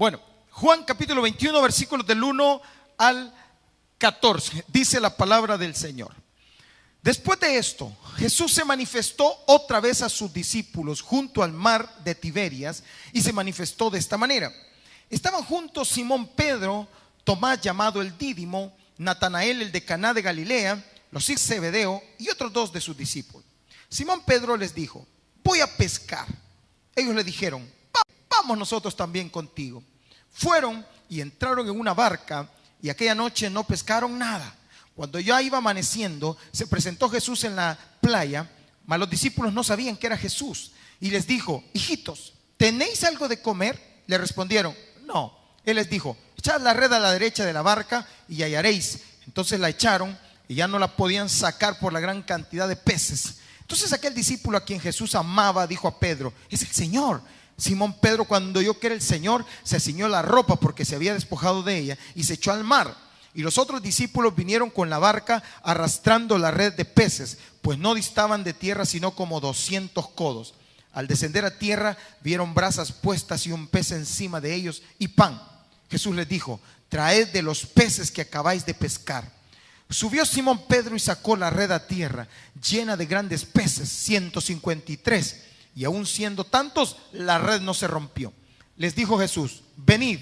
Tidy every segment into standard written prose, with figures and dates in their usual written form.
Bueno, Juan capítulo 21, versículos del 1 al 14, dice la palabra del Señor. Después de esto, Jesús se manifestó otra vez a sus discípulos junto al mar de Tiberias y se manifestó de esta manera. Estaban juntos Simón Pedro, Tomás llamado el Dídimo, Natanael el de Caná de Galilea, los hijos de Zebedeo y otros dos de sus discípulos. Simón Pedro les dijo: voy a pescar. Ellos le dijeron: vamos nosotros también contigo. Fueron y entraron en una barca y aquella noche no pescaron nada. Cuando ya iba amaneciendo, se presentó Jesús en la playa, mas los discípulos no sabían que era Jesús. Y les dijo: hijitos, ¿tenéis algo de comer? Le respondieron: no. Él les dijo: echad la red a la derecha de la barca y hallaréis. Entonces la echaron y ya no la podían sacar por la gran cantidad de peces. Entonces aquel discípulo a quien Jesús amaba dijo a Pedro: es el Señor. Simón Pedro, cuando oyó que era el Señor, se ciñó la ropa porque se había despojado de ella y se echó al mar. Y los otros discípulos vinieron con la barca arrastrando la red de peces, pues no distaban de tierra sino como 200 codos. Al descender a tierra vieron brasas puestas y un pez encima de ellos y pan. Jesús les dijo: traed de los peces que acabáis de pescar. Subió Simón Pedro y sacó la red a tierra, llena de grandes peces, 153. Y aun siendo tantos, la red no se rompió. Les dijo Jesús: venid,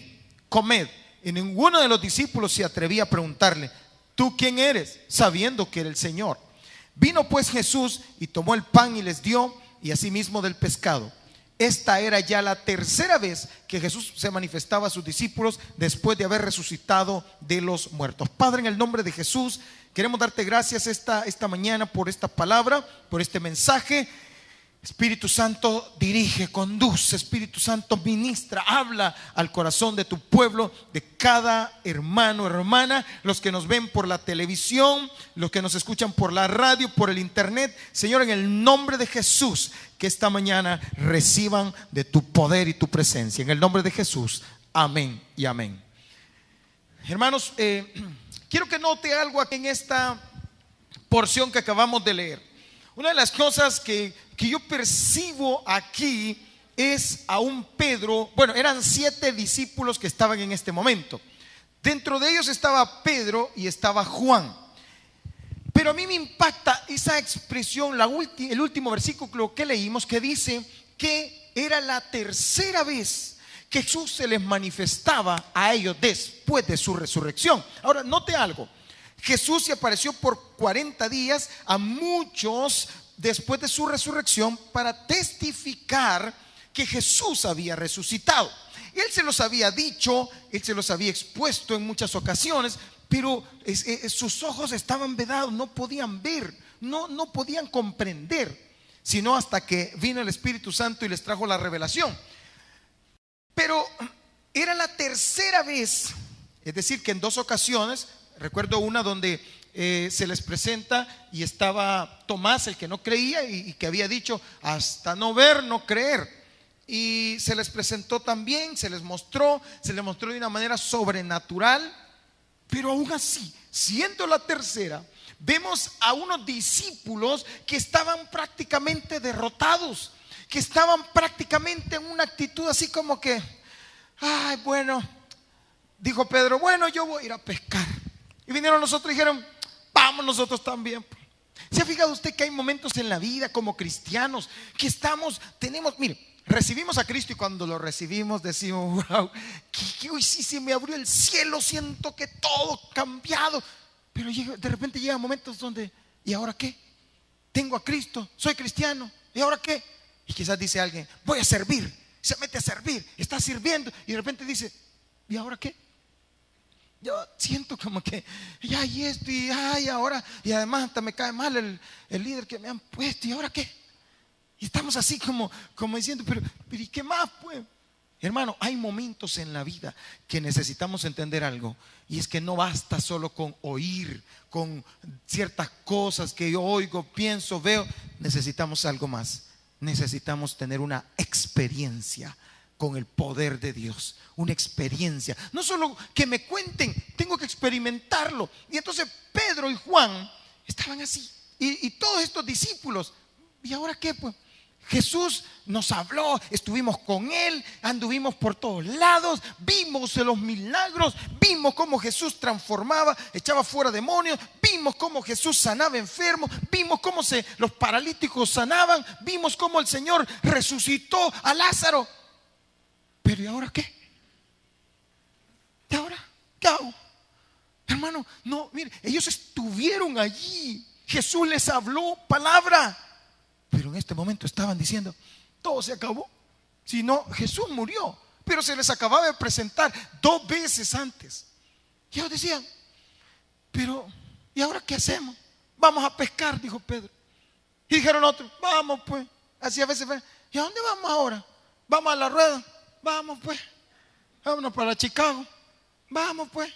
comed. Y ninguno de los discípulos se atrevía a preguntarle: ¿tú quién eres?, sabiendo que era el Señor. Vino pues Jesús y tomó el pan y les dio, y asimismo del pescado. Esta era ya la tercera vez que Jesús se manifestaba a sus discípulos después de haber resucitado de los muertos. Padre, en el nombre de Jesús, queremos darte gracias esta mañana por esta palabra, por este mensaje. Espíritu Santo, dirige, conduce. Espíritu Santo, ministra, habla al corazón de tu pueblo, de cada hermano, hermana, los que nos ven por la televisión, los que nos escuchan por la radio, por el internet. Señor, en el nombre de Jesús, que esta mañana reciban de tu poder y tu presencia. En el nombre de Jesús, amén y amén. Hermanos, quiero que note algo aquí en esta porción que acabamos de leer. Una de las cosas que yo percibo aquí es a un Pedro. Bueno, eran 7 discípulos que estaban en este momento. Dentro de ellos estaba Pedro y estaba Juan. Pero a mí me impacta esa expresión, el último versículo que leímos, que dice que era la tercera vez que Jesús se les manifestaba a ellos después de su resurrección. Ahora, note algo. Jesús se apareció por 40 días a muchos después de su resurrección para testificar que Jesús había resucitado. Él se los había dicho, él se los había expuesto en muchas ocasiones, pero sus ojos estaban vedados, no podían ver, no podían comprender, sino hasta que vino el Espíritu Santo y les trajo la revelación. Pero era la tercera vez, es decir, que en 2 ocasiones. Recuerdo una donde se les presenta y estaba Tomás, el que no creía y que había dicho: hasta no ver, no creer. Y se les presentó también, se les mostró de una manera sobrenatural. Pero aún así, siendo la tercera, vemos a unos discípulos que estaban prácticamente derrotados, que estaban prácticamente en una actitud así como que: ay, bueno, dijo Pedro, bueno, yo voy a ir a pescar. Y vinieron los otros y dijeron: vamos nosotros también. ¿Se ha fijado usted que hay momentos en la vida como cristianos que mire, recibimos a Cristo y cuando lo recibimos decimos: wow, que hoy sí se me abrió el cielo, siento que todo cambiado. Pero de repente llegan momentos donde: ¿y ahora qué? Tengo a Cristo, soy cristiano, ¿y ahora qué? Y quizás dice alguien: voy a servir. Se mete a servir, está sirviendo y de repente dice: ¿y ahora qué? Yo siento como que ya y esto y ay, ahora, y además hasta me cae mal el líder que me han puesto, ¿y ahora qué? Y estamos así como diciendo, pero ¿y qué más pues? Hermano, hay momentos en la vida que necesitamos entender algo, y es que no basta solo con oír, con ciertas cosas que yo oigo, pienso, veo. Necesitamos algo más. Necesitamos tener una experiencia con el poder de Dios, una experiencia. No solo que me cuenten, tengo que experimentarlo. Y entonces Pedro y Juan estaban así, y todos estos discípulos: ¿y ahora qué pues? Jesús nos habló, estuvimos con Él, anduvimos por todos lados, vimos los milagros, vimos cómo Jesús transformaba, echaba fuera demonios, vimos cómo Jesús sanaba enfermos, vimos cómo los paralíticos sanaban, vimos cómo el Señor resucitó a Lázaro. Pero ¿y ahora qué? ¿Y ahora qué hago? Hermano, no, mire, ellos estuvieron allí, Jesús les habló palabra. Pero en este momento estaban diciendo, todo se acabó. Si no, Jesús murió, pero se les acababa de presentar 2 veces antes. Y ellos decían, pero ¿y ahora qué hacemos? Vamos a pescar, dijo Pedro. Y dijeron otros, vamos pues. Así a veces, ¿y a dónde vamos ahora? Vamos a la rueda, vamos pues. Vámonos para Chicago, vamos pues.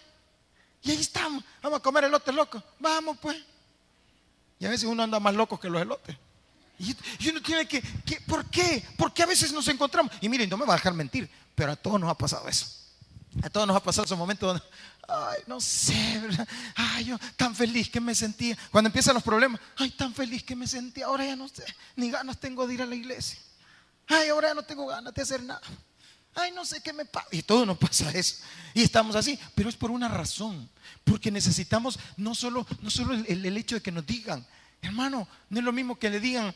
Y ahí estamos, vamos a comer elotes locos, vamos pues. Y a veces uno anda más loco que los elotes. Y uno tiene que, ¿por qué? Porque a veces nos encontramos. Y miren, no me va a dejar mentir, pero a todos nos ha pasado eso. A todos nos ha pasado esos momentos donde, ay, no sé, ¿verdad? Ay, yo tan feliz que me sentía. Cuando empiezan los problemas, ay, tan feliz que me sentía. Ahora ya no sé, ni ganas tengo de ir a la iglesia. Ay, ahora ya no tengo ganas de hacer nada. Ay, no sé qué me pasa. Y todo nos pasa eso. Y estamos así, pero es por una razón. Porque necesitamos no solo el hecho de que nos digan, hermano, no es lo mismo que le digan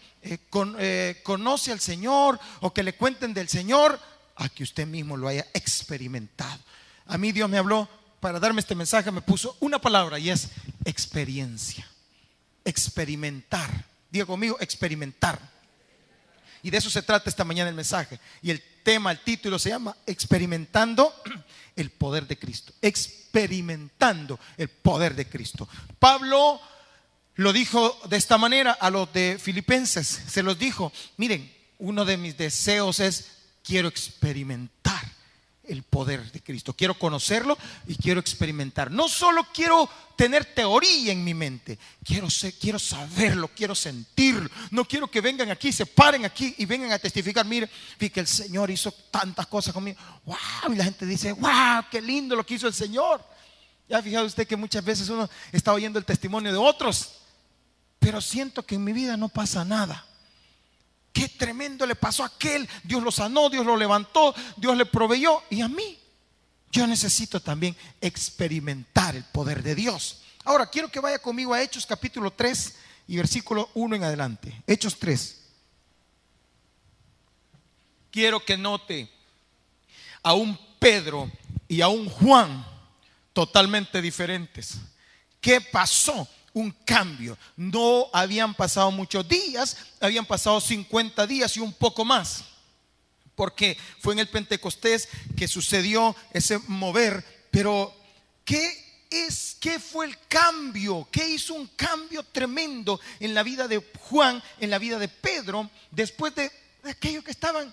conoce al Señor o que le cuenten del Señor, a que usted mismo lo haya experimentado. A mí Dios me habló para darme este mensaje, me puso una palabra y es experiencia. Experimentar. Diga conmigo, experimentar. Y de eso se trata esta mañana el mensaje. Y el tema, el título se llama Experimentando el poder de Cristo. Experimentando el poder de Cristo. Pablo lo dijo de esta manera a los de Filipenses. Se los dijo, miren, uno de mis deseos es, quiero experimentar el poder de Cristo. Quiero conocerlo y quiero experimentar. No solo quiero tener teoría en mi mente, quiero saberlo, quiero sentirlo. No quiero que vengan aquí, se paren aquí y vengan a testificar, mire, que el Señor hizo tantas cosas conmigo. Wow, y la gente dice, wow, qué lindo lo que hizo el Señor. Ya ha fijado usted que muchas veces uno está oyendo el testimonio de otros, pero siento que en mi vida no pasa nada. Qué tremendo le pasó a aquel. Dios lo sanó, Dios lo levantó, Dios le proveyó. Y a mí, yo necesito también experimentar el poder de Dios. Ahora, quiero que vaya conmigo a Hechos capítulo 3 y versículo 1 en adelante. Hechos 3. Quiero que note a un Pedro y a un Juan totalmente diferentes. ¿Qué pasó? Un cambio. No habían pasado muchos días, habían pasado 50 días y un poco más, porque fue en el Pentecostés que sucedió ese mover. Pero ¿qué fue el cambio? ¿Qué hizo un cambio tremendo en la vida de Juan, en la vida de Pedro, después de aquellos que estaban,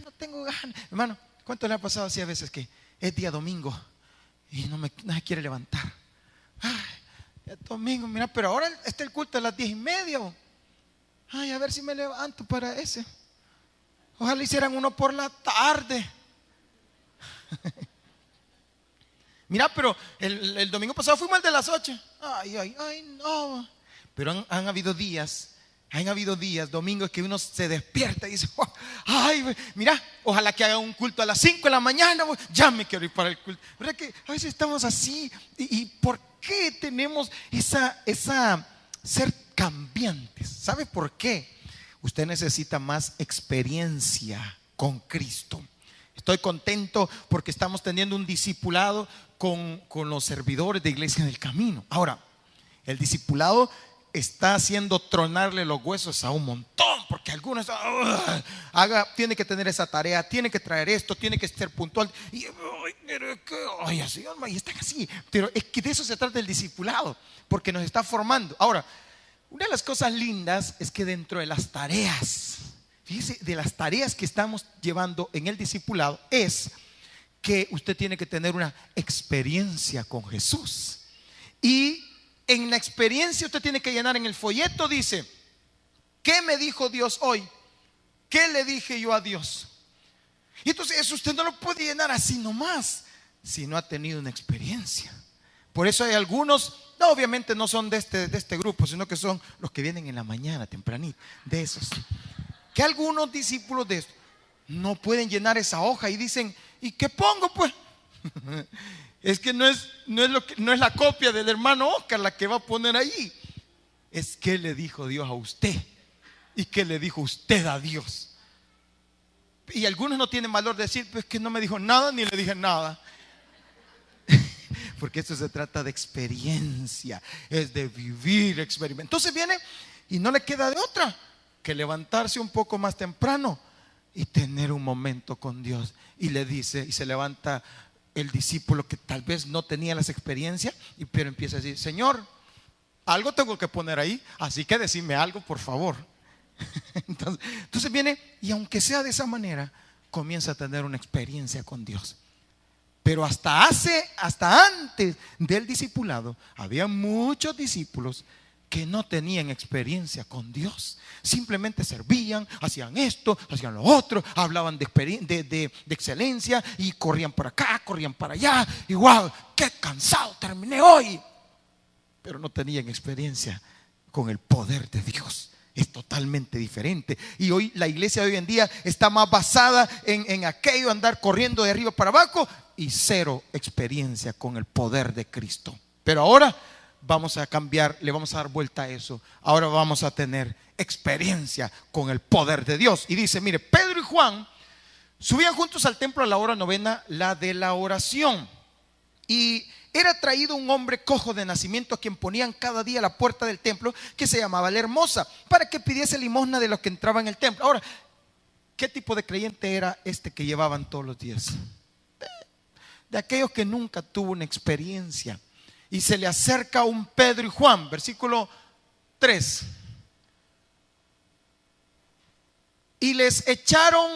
no tengo ganas? Hermano, ¿cuánto le ha pasado así a veces que es día domingo y no se quiere levantar? El domingo, mira, pero ahora está el culto a las 10:30. Ay, a ver si me levanto para ese. Ojalá hicieran uno por la tarde. Mira, pero el domingo pasado fuimos al de las 8. Ay, no. Pero han habido días, domingos, que uno se despierta y dice, ay, mira, ojalá que haga un culto a las 5 de la mañana. Ya me quiero ir para el culto. ¿Verdad que a veces estamos así? ¿Y por qué tenemos esa ser cambiantes? ¿Sabe por qué? Usted necesita más experiencia con Cristo. Estoy contento porque estamos teniendo un discipulado con los servidores de Iglesia del Camino. Ahora, el discipulado está haciendo tronarle los huesos a un montón, porque algunos tiene que tener esa tarea, tiene que traer esto, tiene que ser puntual y así, y están así. Pero es que de eso se trata el discipulado, porque nos está formando. Ahora, una de las cosas lindas es que dentro de las tareas, fíjese, de las tareas que estamos llevando en el discipulado, es que usted tiene que tener una experiencia con Jesús. Y en la experiencia usted tiene que llenar en el folleto, dice, ¿qué me dijo Dios hoy? ¿Qué le dije yo a Dios? Y entonces eso usted no lo puede llenar así nomás, si no ha tenido una experiencia. Por eso hay algunos, no, obviamente no son de este grupo, sino que son los que vienen en la mañana tempranito, de esos. que algunos discípulos de estos no pueden llenar esa hoja y dicen, ¿y qué pongo pues? Es que no es la copia del hermano Oscar la que va a poner ahí. Es que le dijo Dios a usted y que le dijo usted a Dios. Y algunos no tienen valor de decir, pues que no me dijo nada ni le dije nada. Porque esto se trata de experiencia, es de vivir experiencia. Entonces viene y no le queda de otra que levantarse un poco más temprano y tener un momento con Dios. Y le dice, y se levanta el discípulo que tal vez no tenía las experiencias, pero empieza a decir, Señor, algo tengo que poner ahí, así que decime algo, por favor. Entonces viene y aunque sea de esa manera, comienza a tener una experiencia con Dios. Pero hasta antes del discipulado, había muchos discípulos que no tenían experiencia con Dios. Simplemente servían, hacían esto, hacían lo otro, hablaban de excelencia y corrían por acá, corrían para allá. Y wow, qué cansado terminé hoy. Pero no tenían experiencia con el poder de Dios. Es totalmente diferente. Y hoy la iglesia de hoy en día está más basada en aquello, andar corriendo de arriba para abajo y cero experiencia con el poder de Cristo. Pero ahora vamos a cambiar, le vamos a dar vuelta a eso. Ahora vamos a tener experiencia con el poder de Dios. Y dice, mire, Pedro y Juan subían juntos al templo a la hora novena, la de la oración. Y era traído un hombre cojo de nacimiento a quien ponían cada día a la puerta del templo, que se llamaba la Hermosa, para que pidiese limosna de los que entraban en el templo. Ahora, ¿qué tipo de creyente era este que llevaban todos los días? De aquellos que nunca tuvo una experiencia. Y se le acerca un Pedro y Juan, versículo 3. Y les echaron,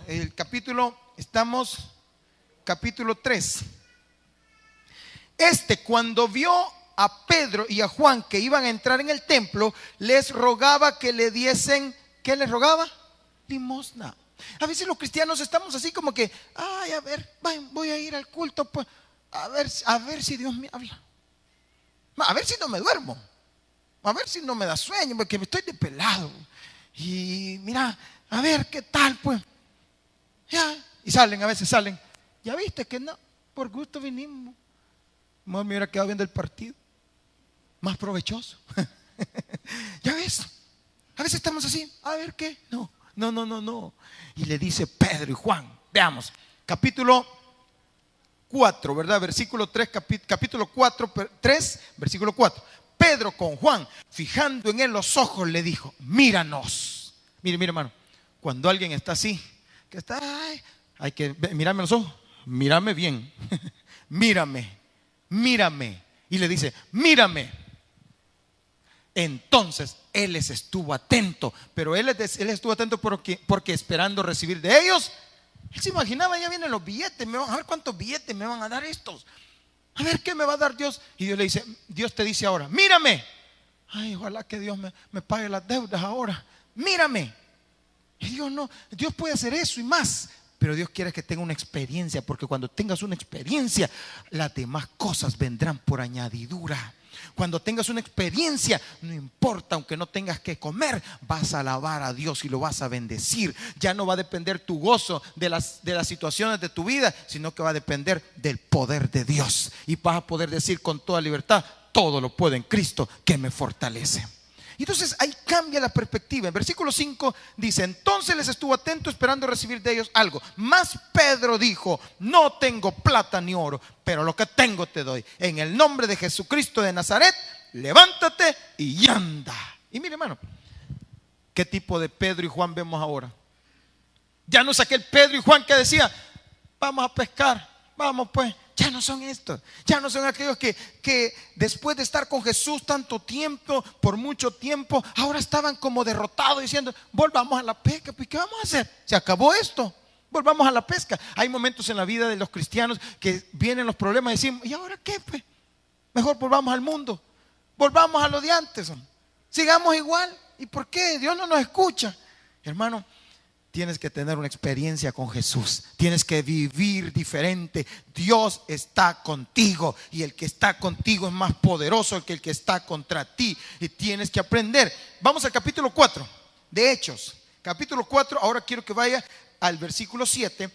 el capítulo, capítulo 3. Cuando vio a Pedro y a Juan que iban a entrar en el templo, les rogaba que le diesen, ¿qué les rogaba? Limosna. A veces los cristianos estamos así como que, ay, a ver, voy a ir al culto, pues, a ver si Dios me habla, a ver si no me duermo, a ver si no me da sueño, porque me estoy despelado. Y mira, a ver qué tal, pues. Ya, y a veces salen. Ya viste que no, por gusto vinimos. Mejor me hubiera quedado viendo el partido, más provechoso. Ya ves, a veces estamos así, a ver qué, no. Y le dice Pedro y Juan, veamos, capítulo 4, ¿verdad? Versículo 3, capítulo 4, 3, versículo 4. Pedro con Juan, fijando en él los ojos, le dijo, míranos. Mire hermano, cuando alguien está así, que está, hay que mirarme los ojos, mírame bien, mírame. Y le dice, mírame. Entonces él les estuvo atento, pero él estuvo atento porque esperando recibir de ellos. Él se imaginaba, ya vienen los billetes, a ver cuántos billetes me van a dar estos, a ver qué me va a dar Dios. Y Dios le dice, Dios te dice ahora, mírame. Ay, ojalá que Dios me pague las deudas ahora, mírame. Y Dios puede hacer eso y más. Pero Dios quiere que tenga una experiencia, porque cuando tengas una experiencia, las demás cosas vendrán por añadidura. Cuando tengas una experiencia, no importa, aunque no tengas que comer, vas a alabar a Dios y lo vas a bendecir. Ya no va a depender tu gozo de las situaciones de tu vida, sino que va a depender del poder de Dios. Y vas a poder decir con toda libertad, todo lo puedo en Cristo que me fortalece. Entonces ahí cambia la perspectiva. En versículo 5 dice, entonces les estuvo atento esperando recibir de ellos algo. Mas Pedro dijo, no tengo plata ni oro, pero lo que tengo te doy. En el nombre de Jesucristo de Nazaret, levántate y anda. Y mire hermano, ¿qué tipo de Pedro y Juan vemos ahora? Ya no es aquel Pedro y Juan que decía, vamos a pescar, vamos pues. Ya no son estos, ya no son aquellos que después de estar con Jesús tanto tiempo, por mucho tiempo, ahora estaban como derrotados diciendo, volvamos a la pesca. Pues ¿qué vamos a hacer? Se acabó esto, volvamos a la pesca. Hay momentos en la vida de los cristianos que vienen los problemas y decimos, ¿y ahora qué? Pues mejor volvamos al mundo, volvamos a lo de antes, sigamos igual. ¿Y por qué? Dios no nos escucha. Hermano, tienes que tener una experiencia con Jesús. Tienes que vivir diferente. Dios está contigo. Y el que está contigo es más poderoso que el que está contra ti. Y tienes que aprender. Vamos al capítulo 4. de Hechos, capítulo 4. Ahora quiero que vaya al versículo 7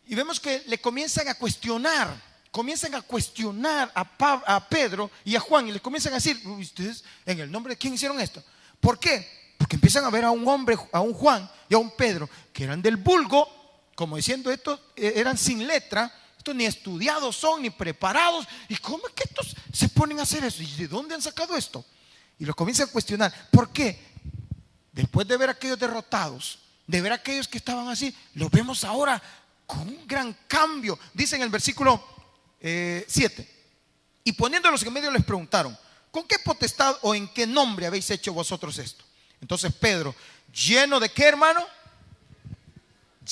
y vemos que le comienzan a cuestionar a Pedro y a Juan, y les comienzan a decir: ¿ustedes en el nombre de quién hicieron esto? ¿Por qué? Porque empiezan a ver a un hombre, a un Juan y a un Pedro, que eran del vulgo, como diciendo: estos eran sin letra, estos ni estudiados son, ni preparados. ¿Y cómo es que estos se ponen a hacer eso? ¿Y de dónde han sacado esto? Y los comienzan a cuestionar. ¿Por qué? Después de ver a aquellos derrotados, de ver a aquellos que estaban así, los vemos ahora con un gran cambio. Dice en el versículo 7: y poniéndolos en medio les preguntaron: ¿con qué potestad o en qué nombre habéis hecho vosotros esto? Entonces Pedro, lleno de ¿qué, hermano?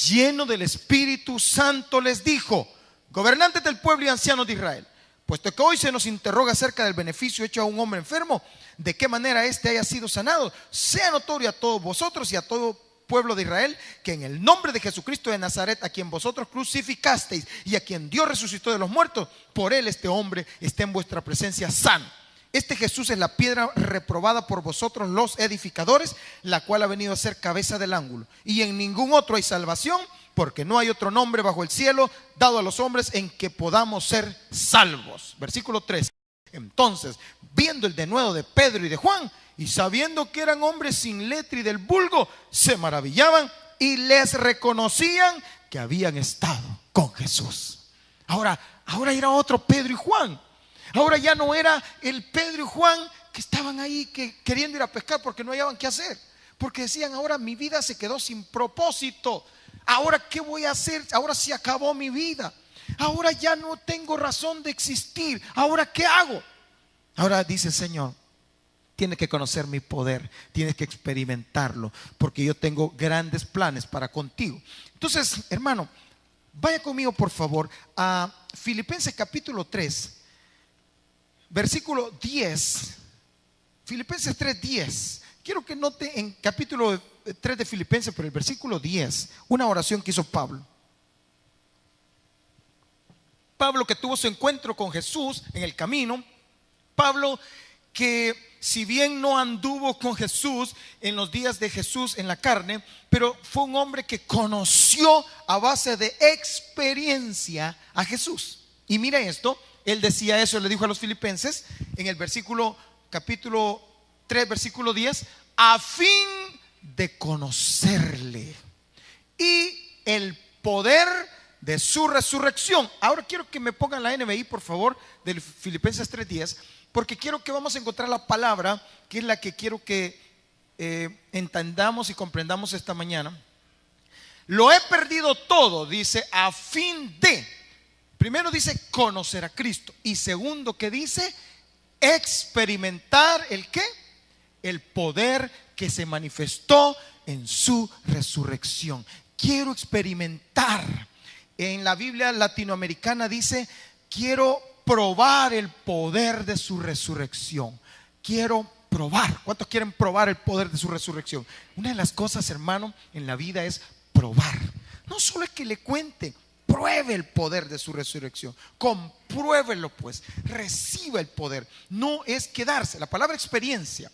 Lleno del Espíritu Santo, les dijo: gobernantes del pueblo y ancianos de Israel, puesto que hoy se nos interroga acerca del beneficio hecho a un hombre enfermo, de qué manera éste haya sido sanado, sea notorio a todos vosotros y a todo pueblo de Israel, que en el nombre de Jesucristo de Nazaret, a quien vosotros crucificasteis y a quien Dios resucitó de los muertos, por él este hombre está en vuestra presencia sano. Este Jesús es la piedra reprobada por vosotros los edificadores, la cual ha venido a ser cabeza del ángulo. Y en ningún otro hay salvación, porque no hay otro nombre bajo el cielo dado a los hombres en que podamos ser salvos. Versículo 3. Entonces, viendo el denuedo de Pedro y de Juan, y sabiendo que eran hombres sin letra y del vulgo, se maravillaban y les reconocían que habían estado con Jesús. Ahora era otro Pedro y Juan. Ahora ya no era el Pedro y Juan que estaban ahí queriendo ir a pescar porque no hallaban qué hacer. Porque decían: ahora mi vida se quedó sin propósito. Ahora ¿qué voy a hacer? Ahora se acabó mi vida. Ahora ya no tengo razón de existir. Ahora ¿qué hago? Ahora dice el Señor: tienes que conocer mi poder, tienes que experimentarlo, porque yo tengo grandes planes para contigo. Entonces, hermano, vaya conmigo por favor a Filipenses capítulo 3, versículo 10. Filipenses 3:10. Quiero que note en capítulo 3 de Filipenses, por el versículo 10, una oración que hizo Pablo. Pablo, que tuvo su encuentro con Jesús en el camino. Pablo, que si bien no anduvo con Jesús en los días de Jesús en la carne, pero fue un hombre que conoció a base de experiencia a Jesús. Y mira esto, él decía eso, le dijo a los filipenses en el capítulo 3, versículo 10: a fin de conocerle y el poder de su resurrección. Ahora quiero que me pongan la NBI, por favor, del Filipenses 3:10, porque quiero que vamos a encontrar la palabra que es la que quiero que entendamos y comprendamos esta mañana. Lo he perdido todo, dice, a fin de, primero dice conocer a Cristo, y segundo que dice experimentar el ¿qué? El poder que se manifestó en su resurrección. Quiero experimentar. En la Biblia latinoamericana dice: quiero probar el poder de su resurrección. Quiero probar. ¿Cuántos quieren probar el poder de su resurrección? Una de las cosas, hermano, en la vida es probar. No solo es que le cuente, pruebe el poder de su resurrección. Compruébelo pues, reciba el poder. No es quedarse. La palabra experiencia,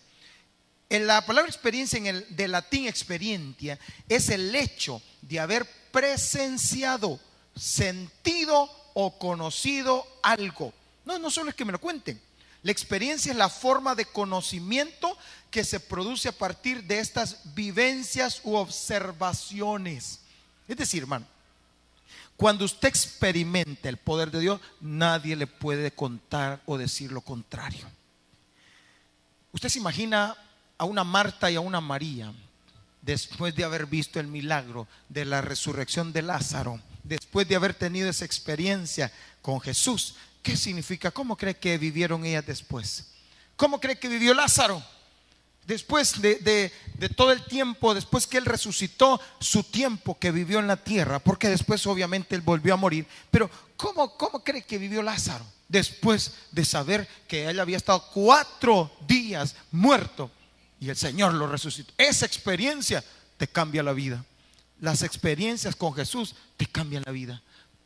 la palabra experiencia de latín experientia, es el hecho de haber presenciado, sentido o conocido algo. No solo es que me lo cuenten. La experiencia es la forma de conocimiento que se produce a partir de estas vivencias u observaciones. Es decir, hermano, cuando usted experimenta el poder de Dios, nadie le puede contar o decir lo contrario. Usted se imagina a una Marta y a una María después de haber visto el milagro de la resurrección de Lázaro, después de haber tenido esa experiencia con Jesús. ¿Qué significa? ¿Cómo cree que vivieron ellas después? ¿Cómo cree que vivió Lázaro? Después de todo el tiempo, después que él resucitó, su tiempo que vivió en la tierra, porque después obviamente él volvió a morir. Pero ¿cómo cree que vivió Lázaro? Después de saber que él había estado 4 días muerto y el Señor lo resucitó. Esa experiencia te cambia la vida. Las experiencias con Jesús te cambian la vida.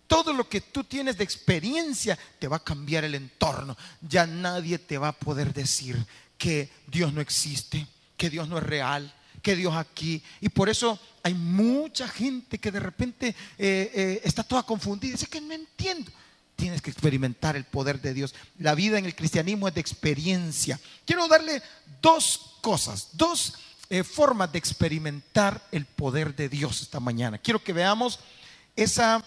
Todo lo que tú tienes de experiencia te va a cambiar el entorno. Ya nadie te va a poder decir que Dios no existe, que Dios no es real, que Dios aquí. Y por eso hay mucha gente que de repente está toda confundida. Dice que no entiendo. Tienes que experimentar el poder de Dios. La vida en el cristianismo es de experiencia. Quiero darle dos cosas, dos formas de experimentar el poder de Dios esta mañana. Quiero que veamos esas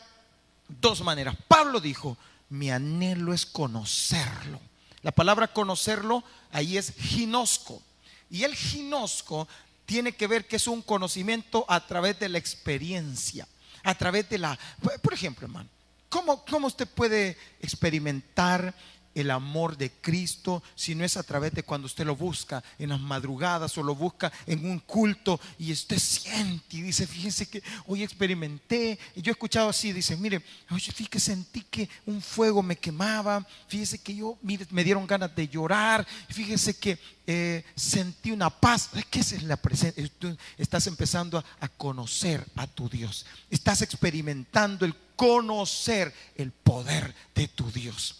dos maneras. Pablo dijo: mi anhelo es conocerlo. La palabra conocerlo ahí es ginosco. Y el ginosco tiene que ver que es un conocimiento a través de la experiencia, a través de la... Por ejemplo, hermano, ¿cómo usted puede experimentar el amor de Cristo si no es a través de cuando usted lo busca en las madrugadas o lo busca en un culto y usted siente y dice: fíjese que hoy experimenté? Y yo he escuchado así, dice: mire, fíjese que sentí que un fuego me quemaba, fíjese que me dieron ganas de llorar, fíjese que sentí una paz. Es que esa es la presencia. Tú estás empezando a conocer a tu Dios, estás experimentando el conocer el poder de tu Dios.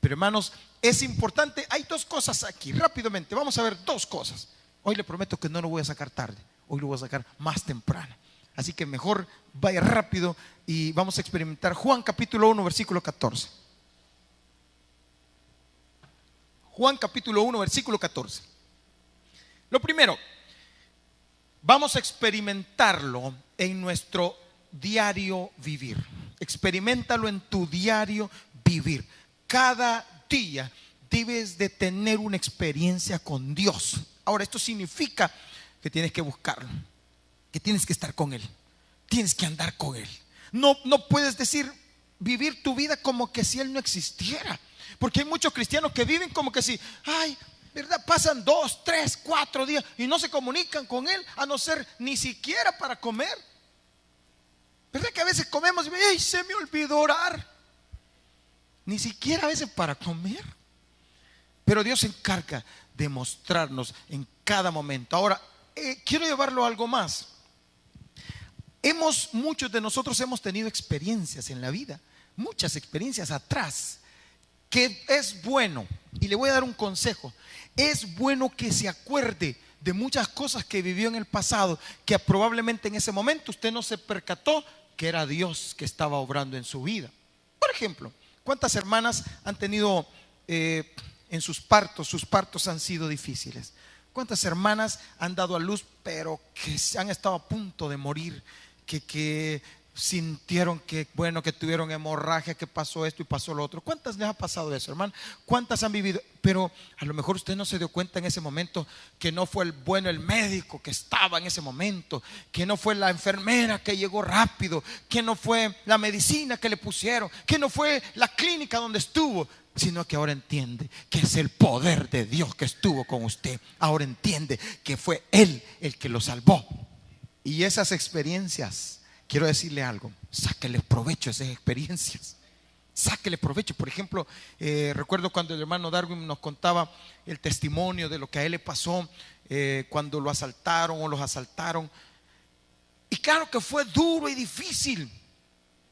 Pero hermanos, es importante. Hay dos cosas aquí, rápidamente vamos a ver dos cosas. Hoy le prometo que no lo voy a sacar tarde, hoy lo voy a sacar más temprano. Así que mejor vaya rápido y vamos a experimentar Juan capítulo 1 versículo 14. Juan capítulo 1 versículo 14. Lo primero, vamos a experimentarlo en nuestro diario vivir. Experiméntalo en tu diario vivir. Cada día debes de tener una experiencia con Dios. Ahora, esto significa que tienes que buscarlo, que tienes que estar con Él, tienes que andar con Él. No puedes vivir tu vida como que si Él no existiera, porque hay muchos cristianos que viven como que si, ¿verdad? Pasan 2, 3, 4 días y no se comunican con Él, a no ser ni siquiera para comer. ¿Verdad que a veces comemos y se me olvidó orar? Ni siquiera a veces para comer. Pero Dios se encarga de mostrarnos en cada momento. Ahora, quiero llevarlo a algo más. Muchos de nosotros hemos tenido experiencias en la vida, muchas experiencias atrás, que es bueno, y le voy a dar un consejo. Es bueno que se acuerde de muchas cosas que vivió en el pasado, que probablemente en ese momento usted no se percató que era Dios que estaba obrando en su vida. Por ejemplo, ¿cuántas hermanas han tenido en sus partos han sido difíciles? ¿Cuántas hermanas han dado a luz pero que han estado a punto de morir? Que sintieron que tuvieron hemorragia, que pasó esto y pasó lo otro. ¿Cuántas les ha pasado eso, hermano? ¿Cuántas han vivido? Pero a lo mejor usted no se dio cuenta en ese momento que no fue el médico que estaba en ese momento, que no fue la enfermera que llegó rápido, que no fue la medicina que le pusieron, que no fue la clínica donde estuvo, sino que ahora entiende que es el poder de Dios que estuvo con usted. Ahora entiende que fue Él el que lo salvó. Y esas experiencias, quiero decirle algo: sáquele provecho a esas experiencias. Sáquele provecho. Por ejemplo, recuerdo cuando el hermano Darwin nos contaba el testimonio de lo que a él le pasó cuando lo asaltaron o los asaltaron. Y claro que fue duro y difícil,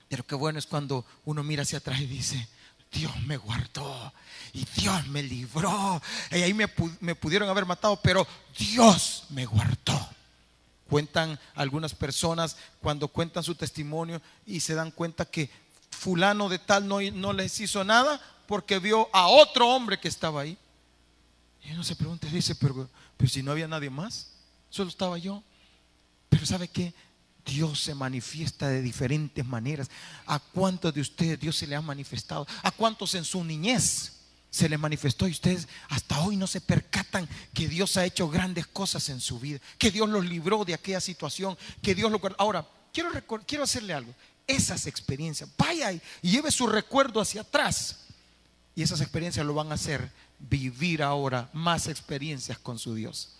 pero qué bueno es cuando uno mira hacia atrás y dice: Dios me guardó y Dios me libró. Y ahí me pudieron haber matado, pero Dios me guardó. Cuentan algunas personas cuando cuentan su testimonio y se dan cuenta que fulano de tal no les hizo nada porque vio a otro hombre que estaba ahí. Y uno se pregunta y dice: pero si no había nadie más, solo estaba yo. Pero ¿sabe qué? Dios se manifiesta de diferentes maneras. ¿A cuántos de ustedes Dios se le ha manifestado? ¿A cuántos en su niñez se les manifestó y ustedes hasta hoy no se percatan que Dios ha hecho grandes cosas en su vida, que Dios los libró de aquella situación, que Dios lo... Ahora, quiero hacerle algo. Esas experiencias, vaya y lleve su recuerdo hacia atrás, y esas experiencias lo van a hacer vivir ahora más experiencias con su Dios.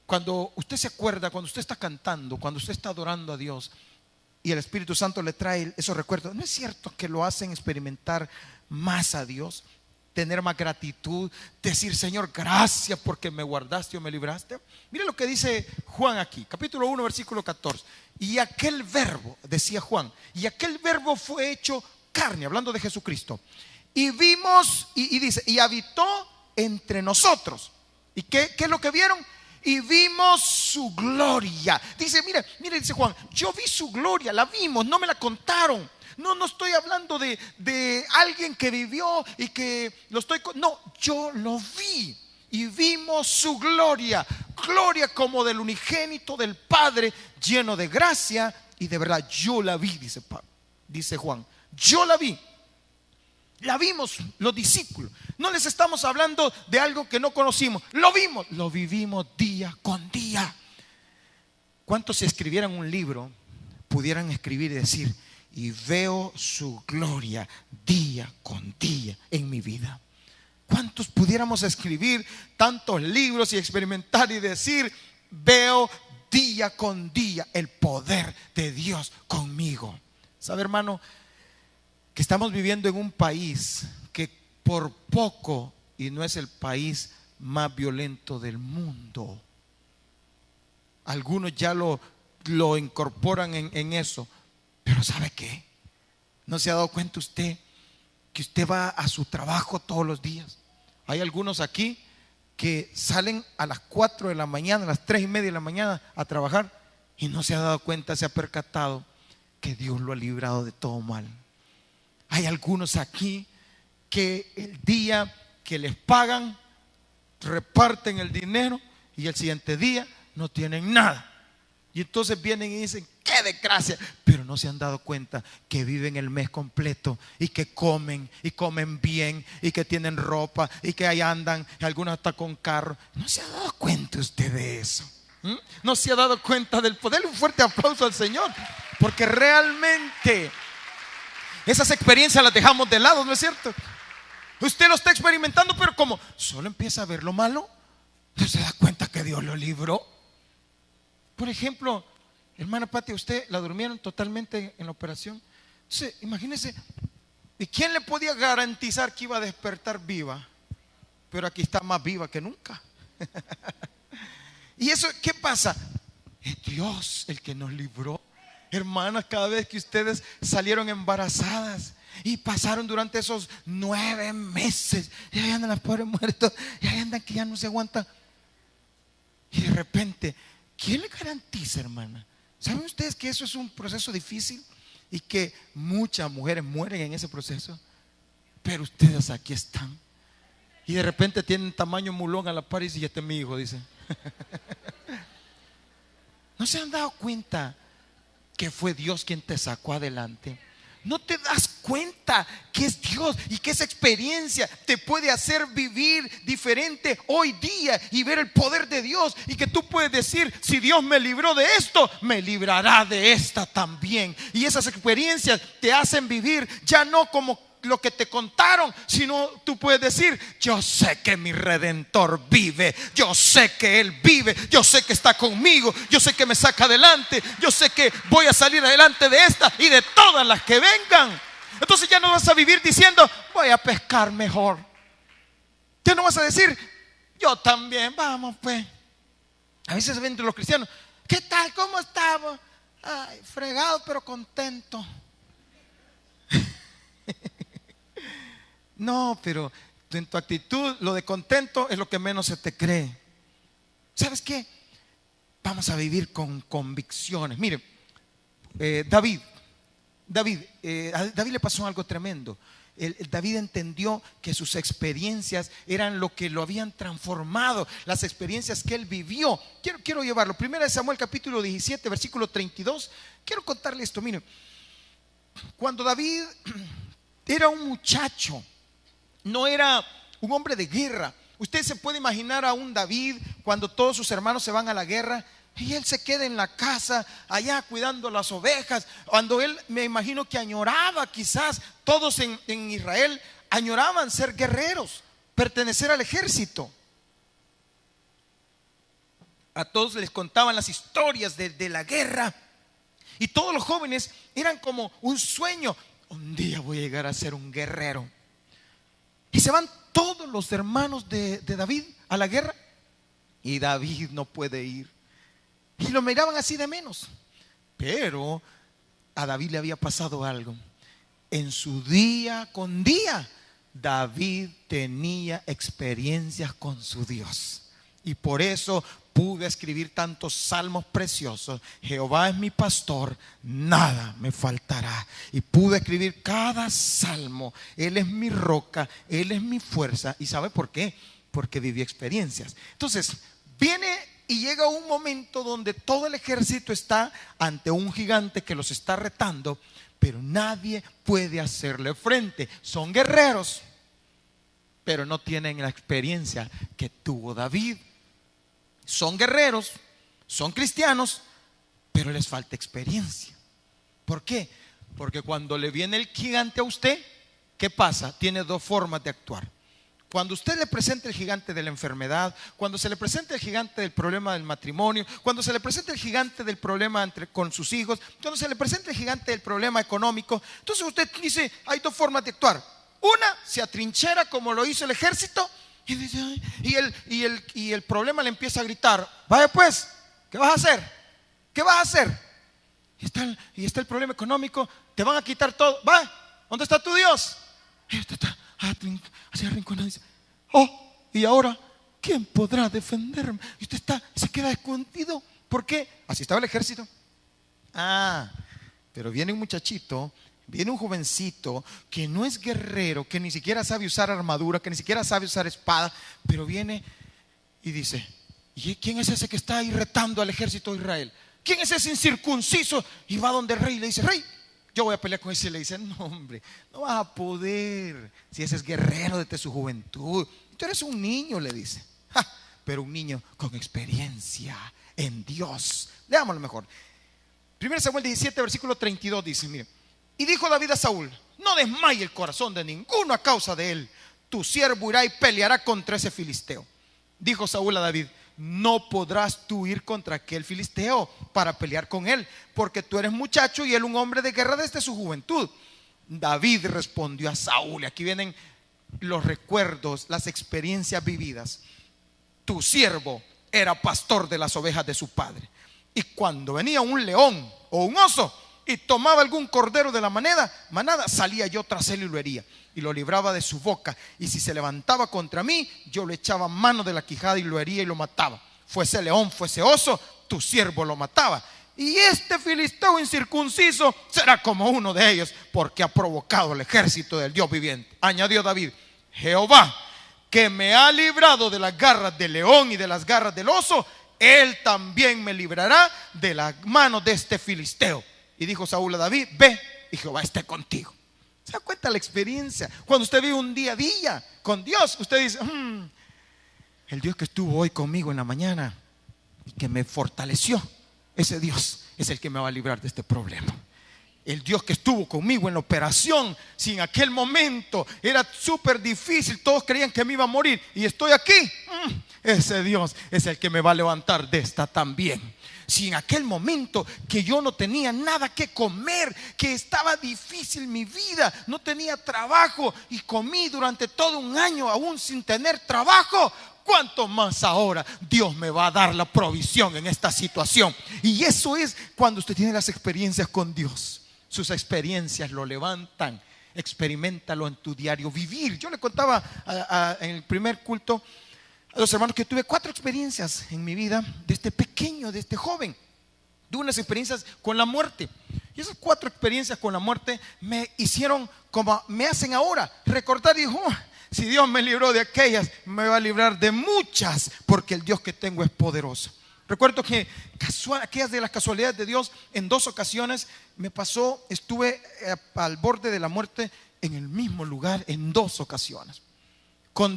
Cuando usted se acuerda, cuando usted está cantando, cuando usted está adorando a Dios y el Espíritu Santo le trae esos recuerdos, ¿no es cierto que lo hacen experimentar más a Dios? Tener más gratitud, decir: Señor, gracias porque me guardaste o me libraste. Mire lo que dice Juan aquí, capítulo 1 versículo 14. Y aquel verbo, decía Juan, y aquel verbo fue hecho carne, hablando de Jesucristo, y vimos, y dice, y habitó entre nosotros. ¿Y qué es lo que vieron? y vimos su gloria. Dice, mire, dice Juan, yo vi su gloria, la vimos, no me la contaron. No estoy hablando de alguien que vivió y que lo estoy... No, yo lo vi y vimos su gloria. Gloria como del unigénito del Padre, lleno de gracia y de verdad. Yo la vi, dice Juan. Yo la vi. La vimos los discípulos. No les estamos hablando de algo que no conocimos. Lo vimos, lo vivimos día con día. ¿Cuántos si escribieran un libro pudieran escribir y decir: y veo su gloria día con día en mi vida? ¿Cuántos pudiéramos escribir tantos libros y experimentar y decir: veo día con día el poder de Dios conmigo? ¿Sabe, hermano? Que estamos viviendo en un país que por poco y no es el país más violento del mundo. Algunos ya lo incorporan en eso. Pero ¿sabe qué? ¿No se ha dado cuenta usted que usted va a su trabajo todos los días? Hay algunos aquí que salen a las 4 de la mañana, a las 3:30 de la mañana a trabajar y no se ha dado cuenta, se ha percatado que Dios lo ha librado de todo mal. Hay algunos aquí que el día que les pagan reparten el dinero y el siguiente día no tienen nada. Y entonces vienen y dicen: ¡qué desgracia! Pero no se han dado cuenta que viven el mes completo y que comen y comen bien y que tienen ropa y que ahí andan, y algunos hasta con carro. ¿No se ha dado cuenta usted de eso? ¿No se ha dado cuenta del poder? Un fuerte aplauso al Señor, porque realmente esas experiencias las dejamos de lado, ¿no es cierto? Usted lo está experimentando, pero como solo empieza a ver lo malo, no se da cuenta que Dios lo libró. Por ejemplo, hermana Pati, ¿usted la durmieron totalmente en la operación? Entonces, imagínese, ¿y quién le podía garantizar que iba a despertar viva? Pero aquí está más viva que nunca. ¿Y eso qué pasa? Es Dios el que nos libró. Hermanas, cada vez que ustedes salieron embarazadas y pasaron durante esos 9 meses, y ahí andan las pobres muertos, y ahí andan que ya no se aguantan, y de repente, ¿quién le garantiza, hermana? ¿Saben ustedes que eso es un proceso difícil y que muchas mujeres mueren en ese proceso? Pero ustedes aquí están y de repente tienen tamaño mulón a la par y dicen: este es mi hijo, dice. ¿No se han dado cuenta que fue Dios quien te sacó adelante? ¿No te das cuenta que es Dios y que esa experiencia te puede hacer vivir diferente hoy día y ver el poder de Dios? Y que tú puedes decir: si Dios me libró de esto, me librará de esta también. Y esas experiencias te hacen vivir ya no como lo que te contaron, sino tú puedes decir: yo sé que mi Redentor vive, yo sé que Él vive, yo sé que está conmigo, yo sé que me saca adelante, yo sé que voy a salir adelante de esta y de todas las que vengan. Entonces ya no vas a vivir diciendo: voy a pescar mejor. Ya no vas a decir: yo también, vamos pues. A veces se ven entre los cristianos: ¿qué tal? ¿Cómo estamos? Ay, fregado pero contento. No, pero en tu actitud, lo de contento es lo que menos se te cree. ¿Sabes qué? Vamos a vivir con convicciones. Mire, David a David le pasó algo tremendo. David entendió que sus experiencias eran lo que lo habían transformado, las experiencias que él vivió. Quiero llevarlo. Primera de Samuel capítulo 17, versículo 32. Quiero contarle esto. Mire, cuando David era un muchacho, no era un hombre de guerra. Usted se puede imaginar a un David cuando todos sus hermanos se van a la guerra y él se queda en la casa allá cuidando las ovejas. Cuando él, me imagino que añoraba, quizás todos en Israel añoraban ser guerreros, pertenecer al ejército. A todos les contaban las historias de la guerra y todos los jóvenes eran como un sueño: un día voy a llegar a ser un guerrero. Y se van todos los hermanos de David a la guerra y David no puede ir. Y lo miraban así de menos. Pero a David le había pasado algo. En su día con día, David tenía experiencias con su Dios. Y por eso pude escribir tantos salmos preciosos. Jehová es mi pastor, nada me faltará. Y pude escribir cada salmo. Él es mi roca, Él es mi fuerza. ¿Y sabe por qué? Porque viví experiencias. Entonces, viene y llega un momento donde todo el ejército está ante un gigante que los está retando, pero nadie puede hacerle frente. Son guerreros, pero no tienen la experiencia que tuvo David. Son guerreros, son cristianos, pero les falta experiencia. ¿Por qué? Porque cuando le viene el gigante a usted, ¿qué pasa? Tiene dos formas de actuar. Cuando usted le presenta el gigante de la enfermedad, cuando se le presenta el gigante del problema del matrimonio, cuando se le presenta el gigante del problema con sus hijos, cuando se le presenta el gigante del problema económico, entonces usted dice, hay dos formas de actuar. Una, se atrinchera como lo hizo el ejército y dice, y el problema le empieza a gritar, vaya pues, ¿qué vas a hacer? ¿Qué vas a hacer? Y está el problema económico, te van a quitar todo. Va, ¿dónde está tu Dios? Y usted está así arrinconado y dice, oh, y ahora, ¿quién podrá defenderme? Y usted se queda escondido. ¿Por qué? Así estaba el ejército. Pero viene un muchachito, viene un jovencito que no es guerrero, que ni siquiera sabe usar armadura, que ni siquiera sabe usar espada, pero viene y dice, ¿y quién es ese que está ahí retando al ejército de Israel? ¿Quién es ese incircunciso? Y va donde el rey y le dice, rey, yo voy a pelear con ese. Y le dice, no hombre, no vas a poder, si ese es guerrero desde su juventud. Tú eres un niño, le dice. Pero un niño con experiencia en Dios. Leámoslo mejor. 1 Samuel 17, versículo 32 dice, mire, y dijo David a Saúl, no desmaye el corazón de ninguno a causa de él. Tu siervo irá y peleará contra ese filisteo. Dijo Saúl a David, no podrás tú ir contra aquel filisteo para pelear con él, porque tú eres muchacho y él un hombre de guerra desde su juventud. David respondió a Saúl, y aquí vienen los recuerdos, las experiencias vividas. Tu siervo era pastor de las ovejas de su padre, y cuando venía un león o un oso y tomaba algún cordero de la manada, salía yo tras él y lo hería y lo libraba de su boca, y si se levantaba contra mí, yo le echaba mano de la quijada y lo hería y lo mataba. Fuese león, fuese oso, tu siervo lo mataba. Y este filisteo incircunciso será como uno de ellos, porque ha provocado el ejército del Dios viviente. Añadió David, Jehová, que me ha librado de las garras del león y de las garras del oso, él también me librará de las manos de este filisteo. Y dijo Saúl a David, ve y Jehová esté contigo. ¿Se da cuenta la experiencia? Cuando usted vive un día a día con Dios, usted dice, el Dios que estuvo hoy conmigo en la mañana y que me fortaleció, ese Dios es el que me va a librar de este problema. El Dios que estuvo conmigo en la operación, si en aquel momento era súper difícil, todos creían que me iba a morir y estoy aquí, ese Dios es el que me va a levantar de esta también. Si en aquel momento que yo no tenía nada que comer, que estaba difícil mi vida, no tenía trabajo y comí durante todo un año aún sin tener trabajo, ¿cuánto más ahora Dios me va a dar la provisión en esta situación? Y eso es cuando usted tiene las experiencias con Dios. Sus experiencias lo levantan. Experiméntalo en tu diario vivir. Yo le contaba en el primer culto a los hermanos que tuve 4 experiencias en mi vida, desde pequeño, desde joven, de unas experiencias con la muerte. Y esas 4 experiencias con la muerte me hicieron como me hacen ahora, recordar y digo, si Dios me libró de aquellas, me va a librar de muchas, porque el Dios que tengo es poderoso. Recuerdo que aquellas de las casualidades de Dios, en 2 ocasiones me pasó, estuve al borde de la muerte en el mismo lugar en 2 ocasiones.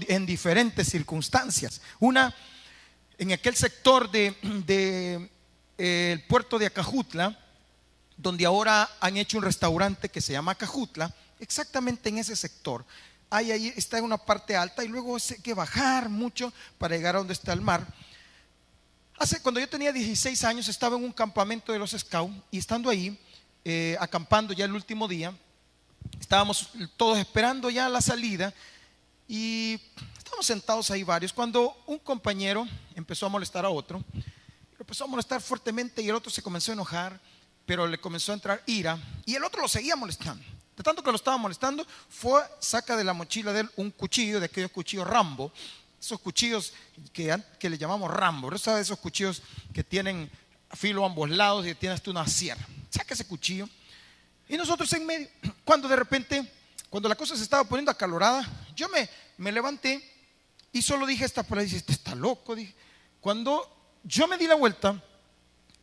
En diferentes circunstancias. Una en aquel sector de el puerto de Acajutla, donde ahora han hecho un restaurante que se llama Acajutla. Exactamente en ese sector ahí está en una parte alta y luego hay que bajar mucho para llegar a donde está el mar. Cuando yo tenía 16 años estaba en un campamento de los Scouts, y estando ahí acampando ya el último día, estábamos todos esperando ya la salida. Y estábamos sentados ahí varios, cuando un compañero empezó a molestar a otro. Lo empezó a molestar fuertemente y el otro se comenzó a enojar, pero le comenzó a entrar ira y el otro lo seguía molestando. De tanto que lo estaba molestando, saca de la mochila de él un cuchillo, de aquellos cuchillos Rambo, esos cuchillos que le llamamos Rambo. ¿Sabes? Esos cuchillos que tienen filo a ambos lados y tienes tú una sierra. Saca ese cuchillo y nosotros en medio. Cuando de repente, cuando la cosa se estaba poniendo acalorada, yo me levanté y solo dije esta palabra. Dice, este está loco, dije. Cuando yo me di la vuelta,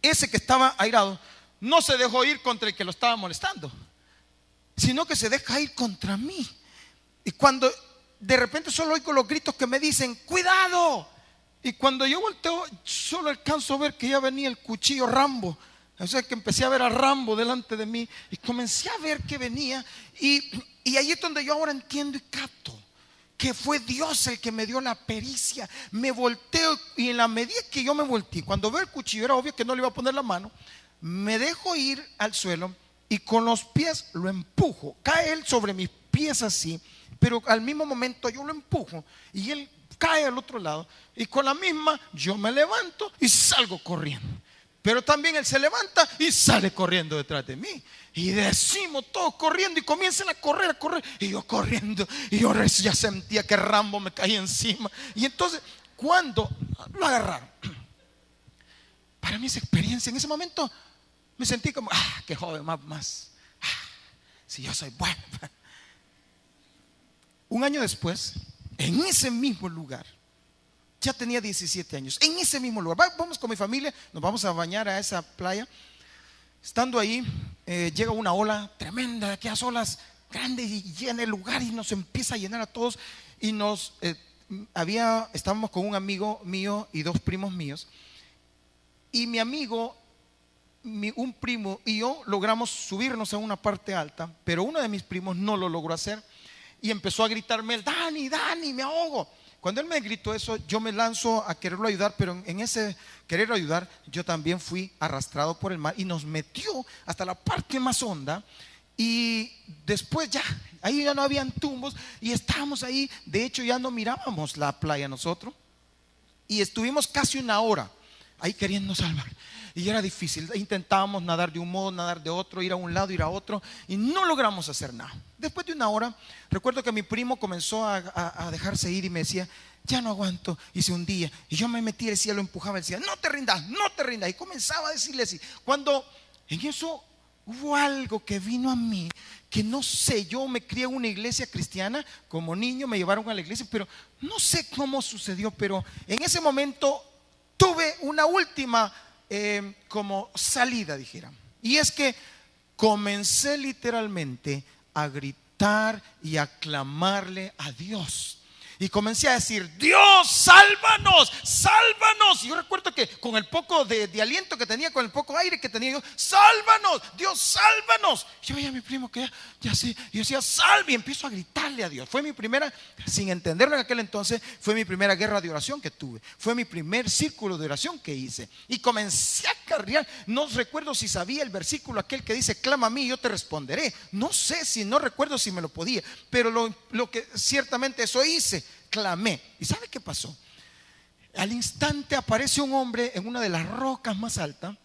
ese que estaba airado no se dejó ir contra el que lo estaba molestando, sino que se deja ir contra mí. Y cuando de repente solo oigo los gritos que me dicen, cuidado. Y cuando yo volteo, solo alcanzo a ver que ya venía el cuchillo Rambo. O sea que empecé a ver a Rambo delante de mí y comencé a ver que venía. Y ahí es donde yo ahora entiendo y capto que fue Dios el que me dio la pericia. Me volteo y en la medida que yo me volteé, cuando veo el cuchillo, era obvio que no le iba a poner la mano. Me dejo ir al suelo y con los pies lo empujo. Cae él sobre mis pies así, pero al mismo momento yo lo empujo y él cae al otro lado. Y con la misma yo me levanto y salgo corriendo. Pero también él se levanta y sale corriendo detrás de mí. Y decimos todos corriendo y comienzan a correr, a correr. Y yo corriendo. Y yo ya sentía que Rambo me caía encima. Y entonces, cuando lo agarraron, para mí esa experiencia, en ese momento, me sentí como, qué joven, más. Si yo soy bueno. Un año después, en ese mismo lugar, ya tenía 17 años, en ese mismo lugar, vamos con mi familia, nos vamos a bañar a esa playa. Estando ahí, llega una ola tremenda, aquellas olas grandes y llena el lugar y nos empieza a llenar a todos. Y estábamos con un amigo mío y dos primos míos. Y mi amigo, un primo y yo logramos subirnos a una parte alta, pero uno de mis primos no lo logró hacer y empezó a gritarme, Dani, me ahogo. Cuando él me gritó eso, yo me lanzo a quererlo ayudar, pero en ese querer ayudar, yo también fui arrastrado por el mar y nos metió hasta la parte más honda. Y después ahí ya no habían tumbos y estábamos ahí. De hecho, ya no mirábamos la playa nosotros. Y estuvimos casi una hora ahí queriendo salvar. Y era difícil, intentábamos nadar de un modo, nadar de otro, ir a un lado, ir a otro, y no logramos hacer nada. Después de una hora, recuerdo que mi primo comenzó a dejarse ir y me decía, ya no aguanto, y se hundía. Y yo me metía, decía, lo empujaba, decía, no te rindas, y comenzaba a decirle así. Cuando en eso hubo algo que vino a mí, que no sé, yo me crié en una iglesia cristiana, como niño me llevaron a la iglesia, pero no sé cómo sucedió, pero en ese momento tuve una última como salida, dijera. Y es que comencé literalmente a gritar y a clamarle a Dios. Y comencé a decir, Dios, sálvanos, sálvanos. Y yo recuerdo que con el poco de aliento que tenía, con el poco aire que tenía yo, sálvanos, Dios, sálvanos. Yo veía a mi primo que ya sí, y yo decía, salve, y empiezo a gritarle a Dios. Fue mi primera, sin entenderlo en aquel entonces, fue mi primera guerra de oración que tuve. Fue mi primer círculo de oración que hice. Y comencé a carrear. No recuerdo si sabía el versículo aquel que dice, clama a mí y yo te responderé. No sé, no recuerdo si me lo podía, pero lo que ciertamente eso hice. Clamé. ¿Y sabe qué pasó? Al instante aparece un hombre en una de las rocas más altas.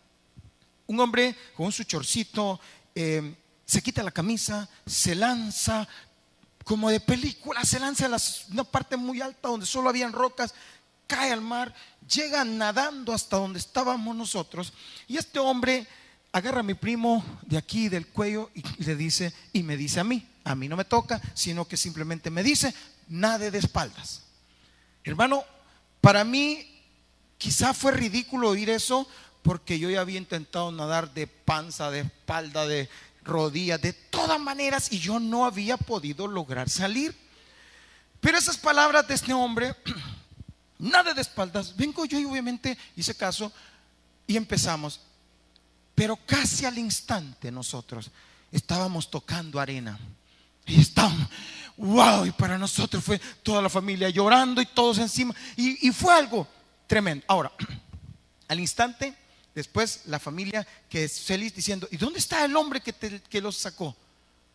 Un hombre con su chorcito, se quita la camisa, se lanza como de película, se lanza a una parte muy alta donde solo habían rocas, cae al mar, llega nadando hasta donde estábamos nosotros. Y este hombre agarra a mi primo de aquí del cuello y le dice, y me dice a mí no me toca, sino que simplemente me dice, nade de espaldas. Hermano, para mí quizá fue ridículo oír eso, porque yo ya había intentado nadar de panza, de espalda, de rodillas, de todas maneras, y yo no había podido lograr salir. Pero esas palabras de este hombre, nade de espaldas, vengo yo y obviamente hice caso y empezamos. Pero casi al instante nosotros estábamos tocando arena y estábamos, wow, y para nosotros fue toda la familia llorando y todos encima, y fue algo tremendo. Ahora, al instante después la familia que es feliz diciendo, ¿y dónde está el hombre que los sacó?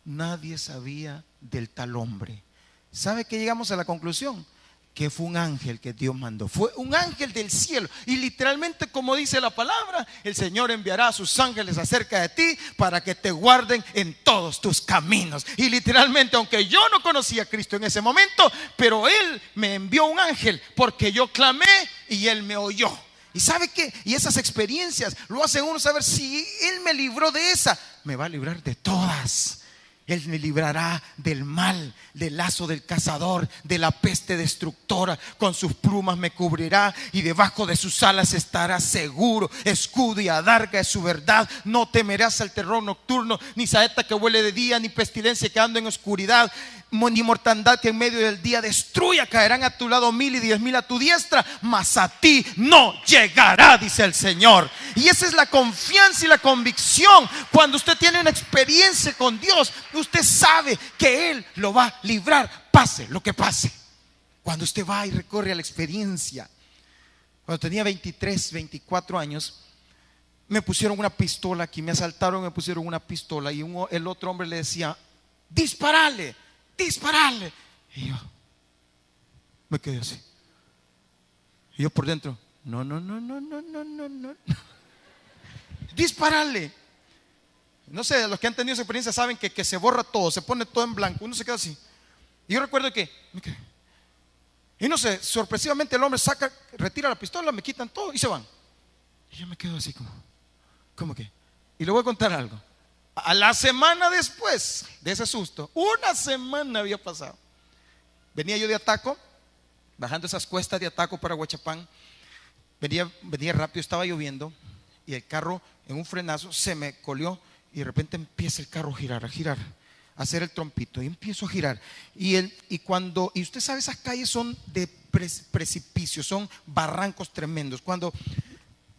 Nadie sabía del tal hombre. ¿Sabe que llegamos a la conclusión? que fue un ángel que Dios mandó. Fue un ángel del cielo. Y literalmente, como dice la palabra, el Señor enviará a sus ángeles acerca de ti para que te guarden en todos tus caminos. Y literalmente, aunque yo no conocía a Cristo en ese momento, pero Él me envió un ángel porque yo clamé y Él me oyó. ¿Y sabe qué? Y esas experiencias lo hacen uno saber, si Él me libró de esa, me va a librar de todas. Él me librará del mal, del lazo del cazador, de la peste destructora. Con sus plumas me cubrirá y debajo de sus alas estará seguro. Escudo y adarga es su verdad. No temerás al terror nocturno, ni saeta que huele de día, ni pestilencia que anda en oscuridad, ni mortandad que en medio del día destruya. Caerán a tu lado 1000 y 10,000 a tu diestra, mas a ti no llegará, dice el Señor. Y esa es la confianza y la convicción. Cuando usted tiene una experiencia con Dios, usted sabe que Él lo va a librar, pase lo que pase. Cuando usted va y recorre a la experiencia. Cuando tenía 23, 24 años, me pusieron una pistola aquí, me asaltaron, me pusieron una pistola. Y el otro hombre le decía: disparale, disparale. Y yo me quedé así. Y yo por dentro: no, no, no, no, no, no, no, no. Disparale. No sé, los que han tenido esa experiencia saben que se borra todo, se pone todo en blanco, uno se queda así. Y yo recuerdo que me quedé. Y no sé, sorpresivamente el hombre saca, retira la pistola, me quitan todo y se van. Y yo me quedo así como, ¿cómo que? Y le voy a contar algo. A la semana después de ese susto, una semana había pasado. Venía yo de Ataco, bajando esas cuestas de Ataco para Huachapán. Venía rápido, estaba lloviendo, y el carro en un frenazo se me colió. Y de repente empieza el carro a girar, a hacer el trompito. Y empiezo a girar. Y usted sabe, esas calles son de precipicios, son barrancos tremendos. Cuando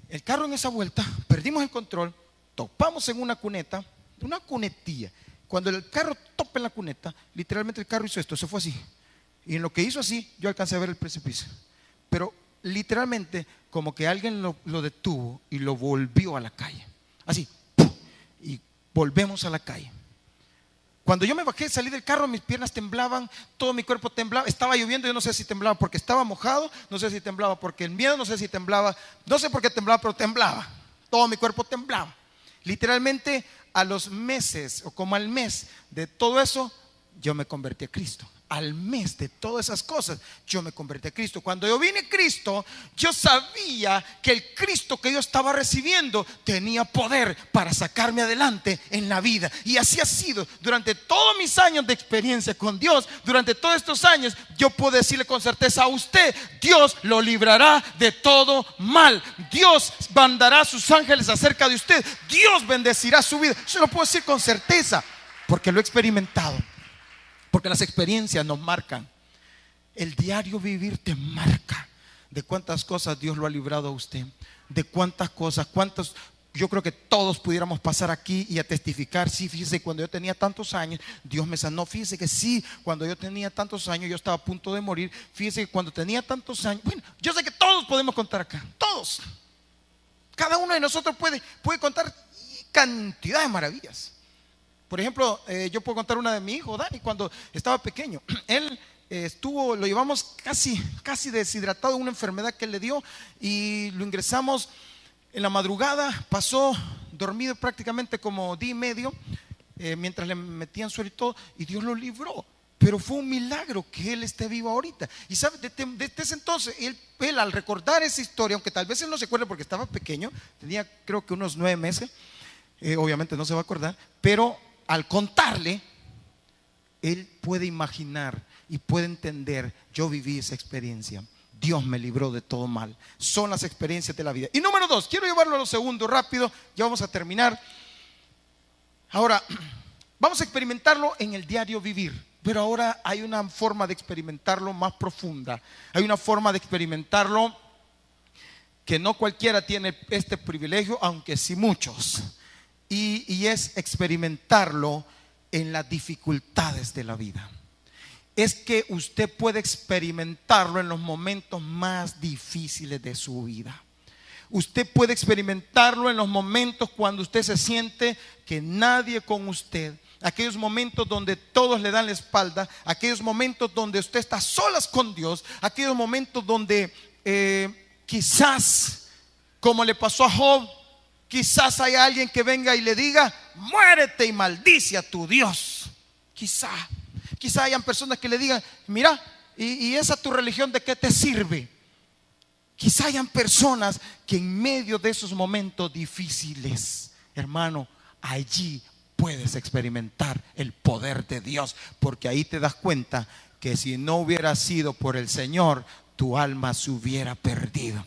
el carro en esa vuelta, perdimos el control, topamos en una cuneta, una cunetilla. Cuando el carro topa en la cuneta, literalmente el carro hizo esto, se fue así. Y en lo que hizo así, yo alcancé a ver el precipicio. Pero literalmente, como que alguien lo detuvo y lo volvió a la calle. Así. Y volvemos a la calle. Cuando yo me bajé, salí del carro, mis piernas temblaban, todo mi cuerpo temblaba. Estaba lloviendo, yo no sé si temblaba porque estaba mojado, no sé si temblaba porque el miedo, no sé si temblaba, no sé por qué temblaba, pero temblaba. Todo mi cuerpo temblaba. Literalmente a los meses, o como al mes de todo eso, yo me convertí a Cristo. Al mes de todas esas cosas, yo me convertí a Cristo. Cuando yo vine a Cristo, yo sabía que el Cristo que yo estaba recibiendo tenía poder para sacarme adelante en la vida. Y así ha sido durante todos mis años de experiencia con Dios. Durante todos estos años, yo puedo decirle con certeza a usted: Dios lo librará de todo mal. Dios mandará a sus ángeles acerca de usted. Dios bendecirá su vida. Yo lo puedo decir con certeza porque lo he experimentado. Porque las experiencias nos marcan. El diario vivir te marca de cuántas cosas Dios lo ha librado a usted. De cuántas cosas, yo creo que todos pudiéramos pasar aquí y a testificar: sí, fíjese, cuando yo tenía tantos años, Dios me sanó. Fíjese que sí, cuando yo tenía tantos años, yo estaba a punto de morir. Fíjese que cuando tenía tantos años. Bueno, yo sé que todos podemos contar acá. Todos. Cada uno de nosotros puede contar cantidad de maravillas. Por ejemplo, yo puedo contar una de mi hijo, Dani, cuando estaba pequeño. Él lo llevamos casi deshidratado de una enfermedad que le dio, y lo ingresamos en la madrugada. Pasó dormido prácticamente como día y medio, mientras le metían suero y todo, y Dios lo libró. Pero fue un milagro que él esté vivo ahorita. Y sabe, desde ese entonces, él al recordar esa historia, aunque tal vez él no se acuerde porque estaba pequeño, tenía creo que unos 9 meses, obviamente no se va a acordar, pero al contarle, él puede imaginar y puede entender: yo viví esa experiencia, Dios me libró de todo mal. Son las experiencias de la vida. Y número 2, quiero llevarlo a lo segundo rápido, ya vamos a terminar. Ahora, vamos a experimentarlo en el diario vivir, pero ahora hay una forma de experimentarlo más profunda. Hay una forma de experimentarlo que no cualquiera tiene este privilegio, aunque sí muchos. Y es experimentarlo en las dificultades de la vida. Es que usted puede experimentarlo en los momentos más difíciles de su vida. Usted puede experimentarlo en los momentos cuando usted se siente que nadie con usted, aquellos momentos donde todos le dan la espalda, aquellos momentos donde usted está a solas con Dios, aquellos momentos donde quizás, como le pasó a Job, quizás haya alguien que venga y le diga: muérete y maldice a tu Dios. Quizá hayan personas que le digan: mira, y esa tu religión, ¿de qué te sirve? Quizá hayan personas que en medio de esos momentos difíciles, hermano, allí puedes experimentar el poder de Dios, porque ahí te das cuenta que si no hubiera sido por el Señor, tu alma se hubiera perdido.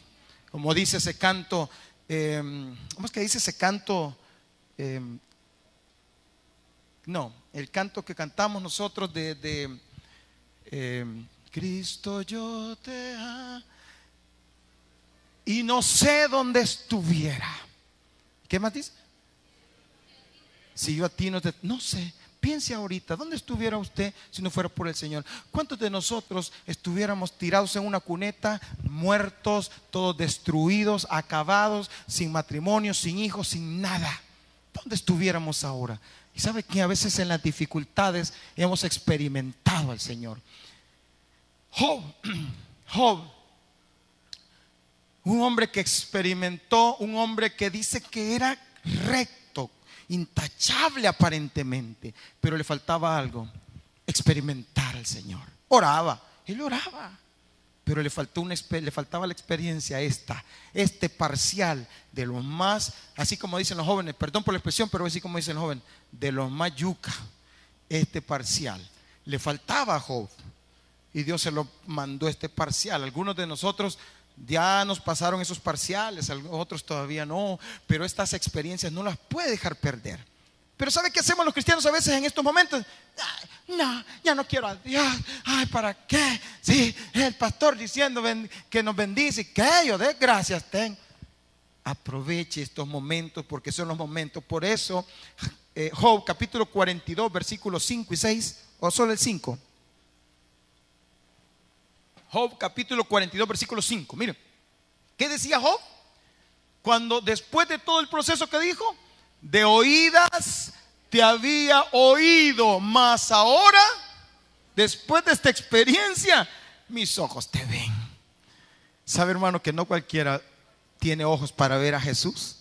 Como dice ese canto, ¿cómo es que dice ese canto? No, el canto que cantamos nosotros de Cristo yo te amo y no sé dónde estuviera. ¿Qué más dice? Si yo a ti no sé. Piense ahorita, ¿dónde estuviera usted si no fuera por el Señor? ¿Cuántos de nosotros estuviéramos tirados en una cuneta, muertos, todos destruidos, acabados, sin matrimonio, sin hijos, sin nada? ¿Dónde estuviéramos ahora? Y sabe que a veces en las dificultades hemos experimentado al Señor. Job, un hombre que experimentó, un hombre que dice que era recto, intachable aparentemente, pero le faltaba algo: experimentar al Señor. Él oraba, pero le faltaba la experiencia este parcial de los más, así como dicen los jóvenes, perdón por la expresión, pero así como dicen los jóvenes, de los más yuca, este parcial. Le faltaba a Job y Dios se lo mandó este parcial. Algunos de nosotros ya nos pasaron esos parciales, otros todavía no, pero estas experiencias no las puede dejar perder. Pero ¿sabe qué hacemos los cristianos a veces en estos momentos? No, ya no quiero a Dios. Ay, ¿para qué? Sí, el pastor diciendo que nos bendice, que yo dé gracias. Aproveche estos momentos, porque son los momentos. Por eso Job capítulo 42 versículos 5 y 6, o solo el 5. Job capítulo 42 versículo 5. Miren, ¿qué decía Job? Cuando después de todo el proceso que dijo: de oídas te había oído, mas ahora, después de esta experiencia, mis ojos te ven. ¿Sabe, hermano, que no cualquiera tiene ojos para ver a Jesús?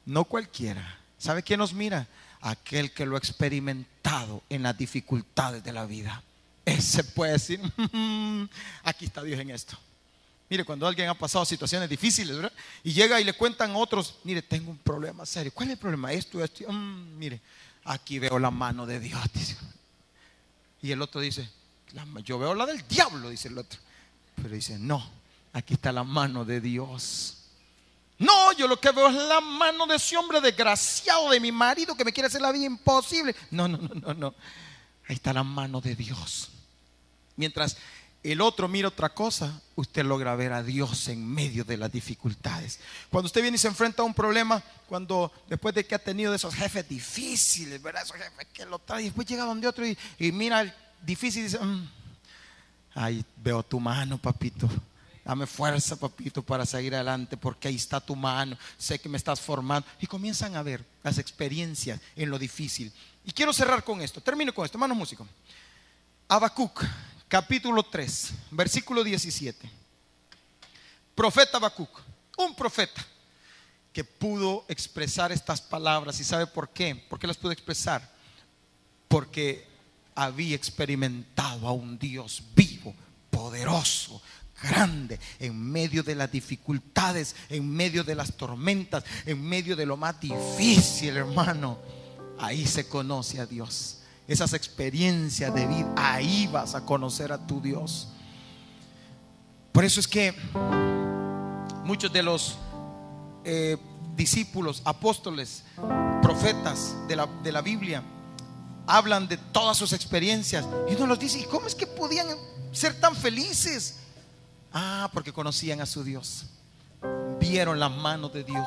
No cualquiera. ¿Sabe quién nos mira? Aquel que lo ha experimentado en las dificultades de la vida. Ese puede decir: aquí está Dios en esto. Mire, cuando alguien ha pasado situaciones difíciles, ¿verdad?, y llega y le cuentan a otros: mire, tengo un problema serio. ¿Cuál es el problema? Esto. Mire, aquí veo la mano de Dios, dice. Y el otro dice: yo veo la del diablo, dice el otro. Pero dice: no, aquí está la mano de Dios. No, yo lo que veo es la mano de ese hombre desgraciado, de mi marido, que me quiere hacer la vida imposible. No. Ahí está la mano de Dios. Mientras el otro mira otra cosa, usted logra ver a Dios en medio de las dificultades. Cuando usted viene y se enfrenta a un problema, cuando después de que ha tenido esos jefes difíciles, ¿verdad?, esos jefes que lo traen, y después llega donde otro y mira el difícil y dice: ahí veo tu mano, papito. Dame fuerza, papito, para seguir adelante, porque ahí está tu mano. Sé que me estás formando. Y comienzan a ver las experiencias en lo difícil. Y quiero cerrar con esto. Termino con esto, hermanos músicos. Habacuc, capítulo 3, versículo 17. Profeta Habacuc, un profeta que pudo expresar estas palabras. ¿Y sabe por qué? ¿Por qué las pudo expresar? Porque había experimentado a un Dios vivo, poderoso, grande, en medio de las dificultades, en medio de las tormentas, en medio de lo más difícil, hermano. Ahí se conoce a Dios. Esas experiencias de vida, ahí vas a conocer a tu Dios. Por eso es que muchos de los discípulos, apóstoles, profetas de la Biblia hablan de todas sus experiencias, y uno los dice: ¿y cómo es que podían ser tan felices? Porque conocían a su Dios, vieron la mano de Dios.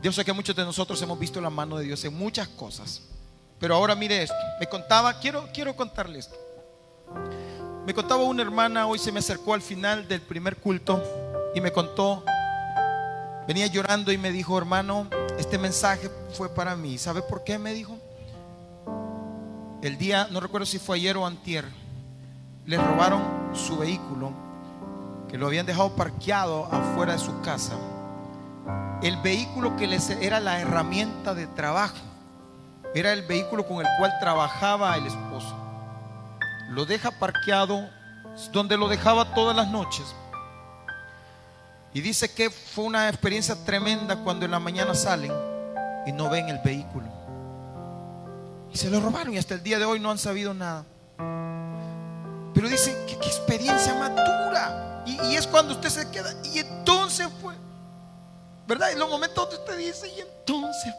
Yo sé que muchos de nosotros hemos visto la mano de Dios en muchas cosas, pero ahora mire esto. Me contaba, quiero contarle esto. Me contaba una hermana, hoy se me acercó al final del primer culto y me contó, venía llorando y me dijo: hermano, este mensaje fue para mí. ¿Sabe por qué? Me dijo: el día, no recuerdo si fue ayer o antier, les robaron su vehículo, que lo habían dejado parqueado afuera de su casa. El vehículo que les era la herramienta de trabajo, era el vehículo con el cual trabajaba el esposo. Lo deja parqueado donde lo dejaba todas las noches. Y dice que fue una experiencia tremenda cuando en la mañana salen y no ven el vehículo. Y se lo robaron y hasta el día de hoy no han sabido nada. Pero dicen que qué experiencia más dura. Y es cuando usted se queda. Y entonces fue, ¿verdad? En los momentos donde usted dice, y entonces.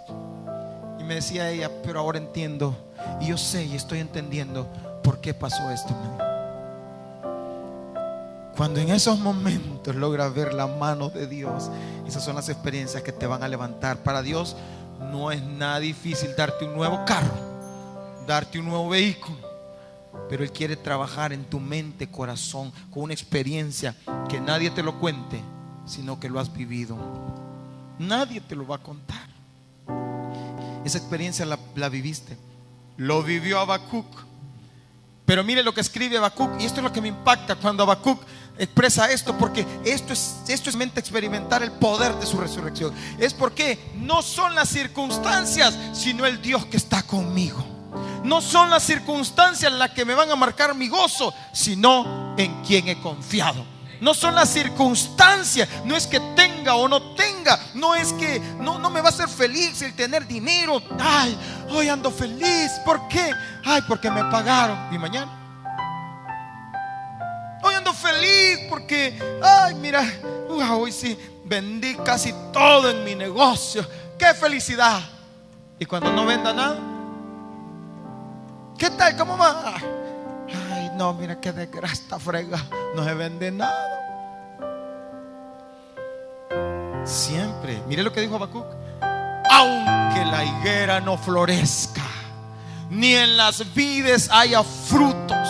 Y me decía ella, pero ahora entiendo. Y yo sé y estoy entendiendo por qué pasó esto. Cuando en esos momentos logras ver la mano de Dios, esas son las experiencias que te van a levantar. Para Dios no es nada difícil darte un nuevo carro, darte un nuevo vehículo, pero Él quiere trabajar en tu mente, corazón, con una experiencia que nadie te lo cuente, sino que lo has vivido. Nadie te lo va a contar. Esa experiencia la viviste. Lo vivió Habacuc. Pero mire lo que escribe Habacuc, y esto es lo que me impacta cuando Habacuc expresa esto, porque esto es mente experimentar el poder de su resurrección. Es porque no son las circunstancias, sino el Dios que está conmigo. No son las circunstancias las que me van a marcar mi gozo, sino en quien he confiado. No son las circunstancias, no es que tenga o no tenga, no es que no me va a hacer feliz el tener dinero. Ay, hoy ando feliz, ¿por qué? Ay, porque me pagaron. ¿Y mañana? Hoy ando feliz porque, ay, mira, hoy sí vendí casi todo en mi negocio. ¡Qué felicidad! Y cuando no venda nada, ¿qué tal? ¿Cómo va? Ay, no, mira qué desgracia, frega, no se vende nada. Siempre, mire lo que dijo Habacuc: aunque la higuera no florezca, ni en las vides haya frutos,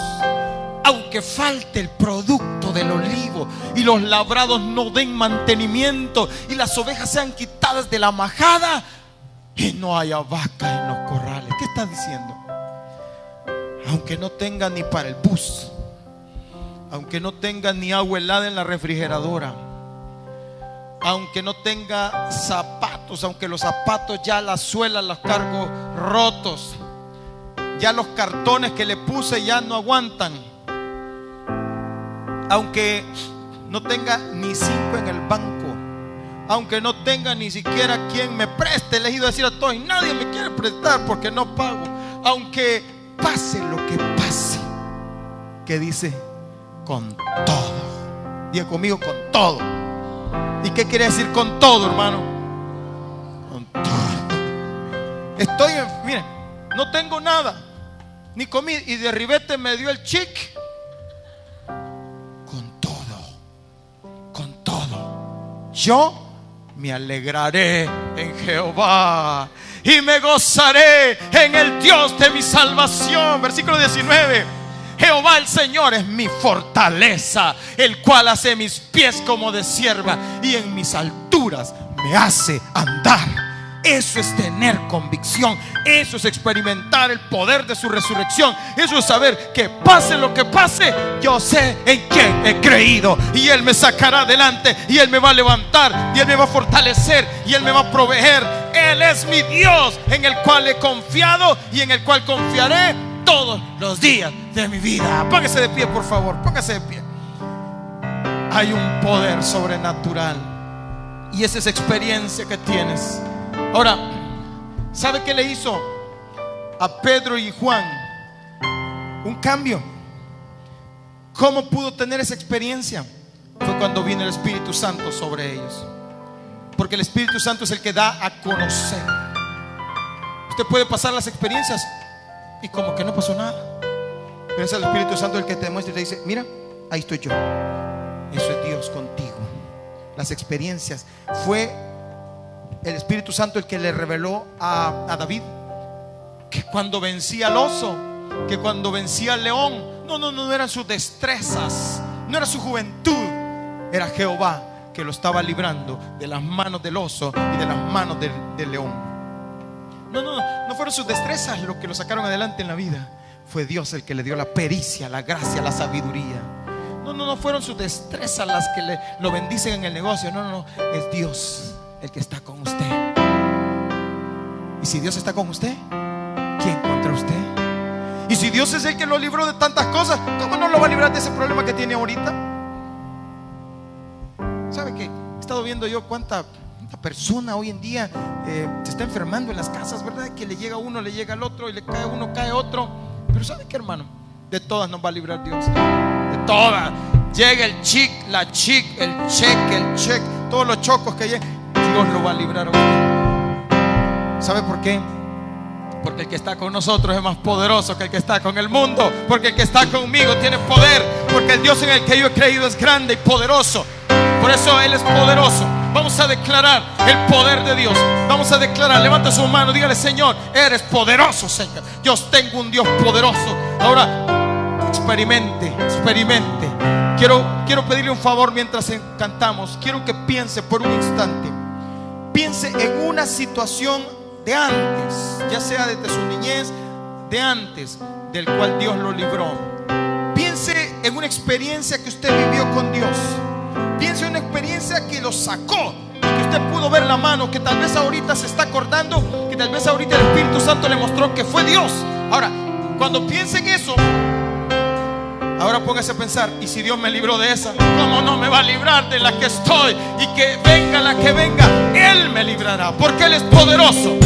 aunque falte el producto del olivo y los labrados no den mantenimiento y las ovejas sean quitadas de la majada y no haya vacas en los corrales. ¿Qué está diciendo? Aunque no tenga ni para el bus, aunque no tenga ni agua helada en la refrigeradora, aunque no tenga zapatos, aunque los zapatos ya las suelas los cargo rotos, ya los cartones que le puse ya no aguantan, aunque no tenga ni 5 en el banco, aunque no tenga ni siquiera quien me preste, le he ido a decir a todos y nadie me quiere prestar porque no pago, aunque pase lo que pase, que dice con todo. Diga conmigo, con todo. ¿Y qué quiere decir con todo, hermano? Con todo. Miren, no tengo nada, ni comida, y de ribete me dio el chic. Con todo, con todo. Yo me alegraré en Jehová y me gozaré en el Dios de mi salvación. Versículo 19. Jehová el Señor es mi fortaleza, el cual hace mis pies como de cierva y en mis alturas me hace andar. Eso es tener convicción, eso es experimentar el poder de su resurrección. Eso es saber que pase lo que pase, yo sé en quién he creído y Él me sacará adelante, y Él me va a levantar, y Él me va a fortalecer, y Él me va a proveer. Él es mi Dios en el cual he confiado y en el cual confiaré todos los días de mi vida. Póngase de pie, por favor, póngase de pie. Hay un poder sobrenatural y esa es experiencia que tienes. Ahora, ¿sabe qué le hizo a Pedro y Juan? Un cambio. ¿Cómo pudo tener esa experiencia? Fue cuando vino el Espíritu Santo sobre ellos. Porque el Espíritu Santo es el que da a conocer. Usted puede pasar las experiencias y como que no pasó nada, pero es el Espíritu Santo el que te muestra y te dice: mira, ahí estoy yo. Eso es Dios contigo. Las experiencias. Fue el Espíritu Santo el que le reveló a David que cuando vencía al oso, que cuando vencía al león, no eran sus destrezas, no era su juventud, era Jehová que lo estaba librando de las manos del oso y de las manos del león. No fueron sus destrezas lo que lo sacaron adelante en la vida. fue Dios el que le dio la pericia, la gracia, la sabiduría. No fueron sus destrezas las que lo bendicen en el negocio. No, es Dios el que está con usted. Y si Dios está con usted, ¿quién contra usted? Y si Dios es el que lo libró de tantas cosas, ¿cómo no lo va a librar de ese problema que tiene ahorita? ¿Sabe qué? He estado viendo yo cuánta persona hoy en día se está enfermando en las casas, ¿verdad? Que le llega uno, le llega al otro, y le cae uno, cae otro. Pero ¿sabe qué, hermano? De todas nos va a librar Dios. De todas. Llega el chic, la chic, el check, todos los chocos que llegan, Dios lo va a librar a usted. ¿Sabe por qué? Porque el que está con nosotros es más poderoso que el que está con el mundo. Porque el que está conmigo tiene poder. Porque el Dios en el que yo he creído es grande y poderoso. Por eso Él es poderoso. Vamos a declarar el poder de Dios. Vamos a declarar, levanta su mano, dígale: Señor, eres poderoso, Señor. Yo tengo un Dios poderoso. Ahora experimente. Quiero pedirle un favor mientras cantamos. Quiero que piense por un instante. Piense en una situación de antes, ya sea desde su niñez, de antes, del cual Dios lo libró. Piense en una experiencia que usted vivió con Dios. Piense en una experiencia que lo sacó, y que usted pudo ver la mano, que tal vez ahorita se está acordando, que tal vez ahorita el Espíritu Santo le mostró que fue Dios. Ahora, cuando piense en eso, ahora póngase a pensar: y si Dios me libró de esa, ¿cómo no me va a librar de la que estoy? Y que venga la que venga, Él me librará, porque Él es poderoso.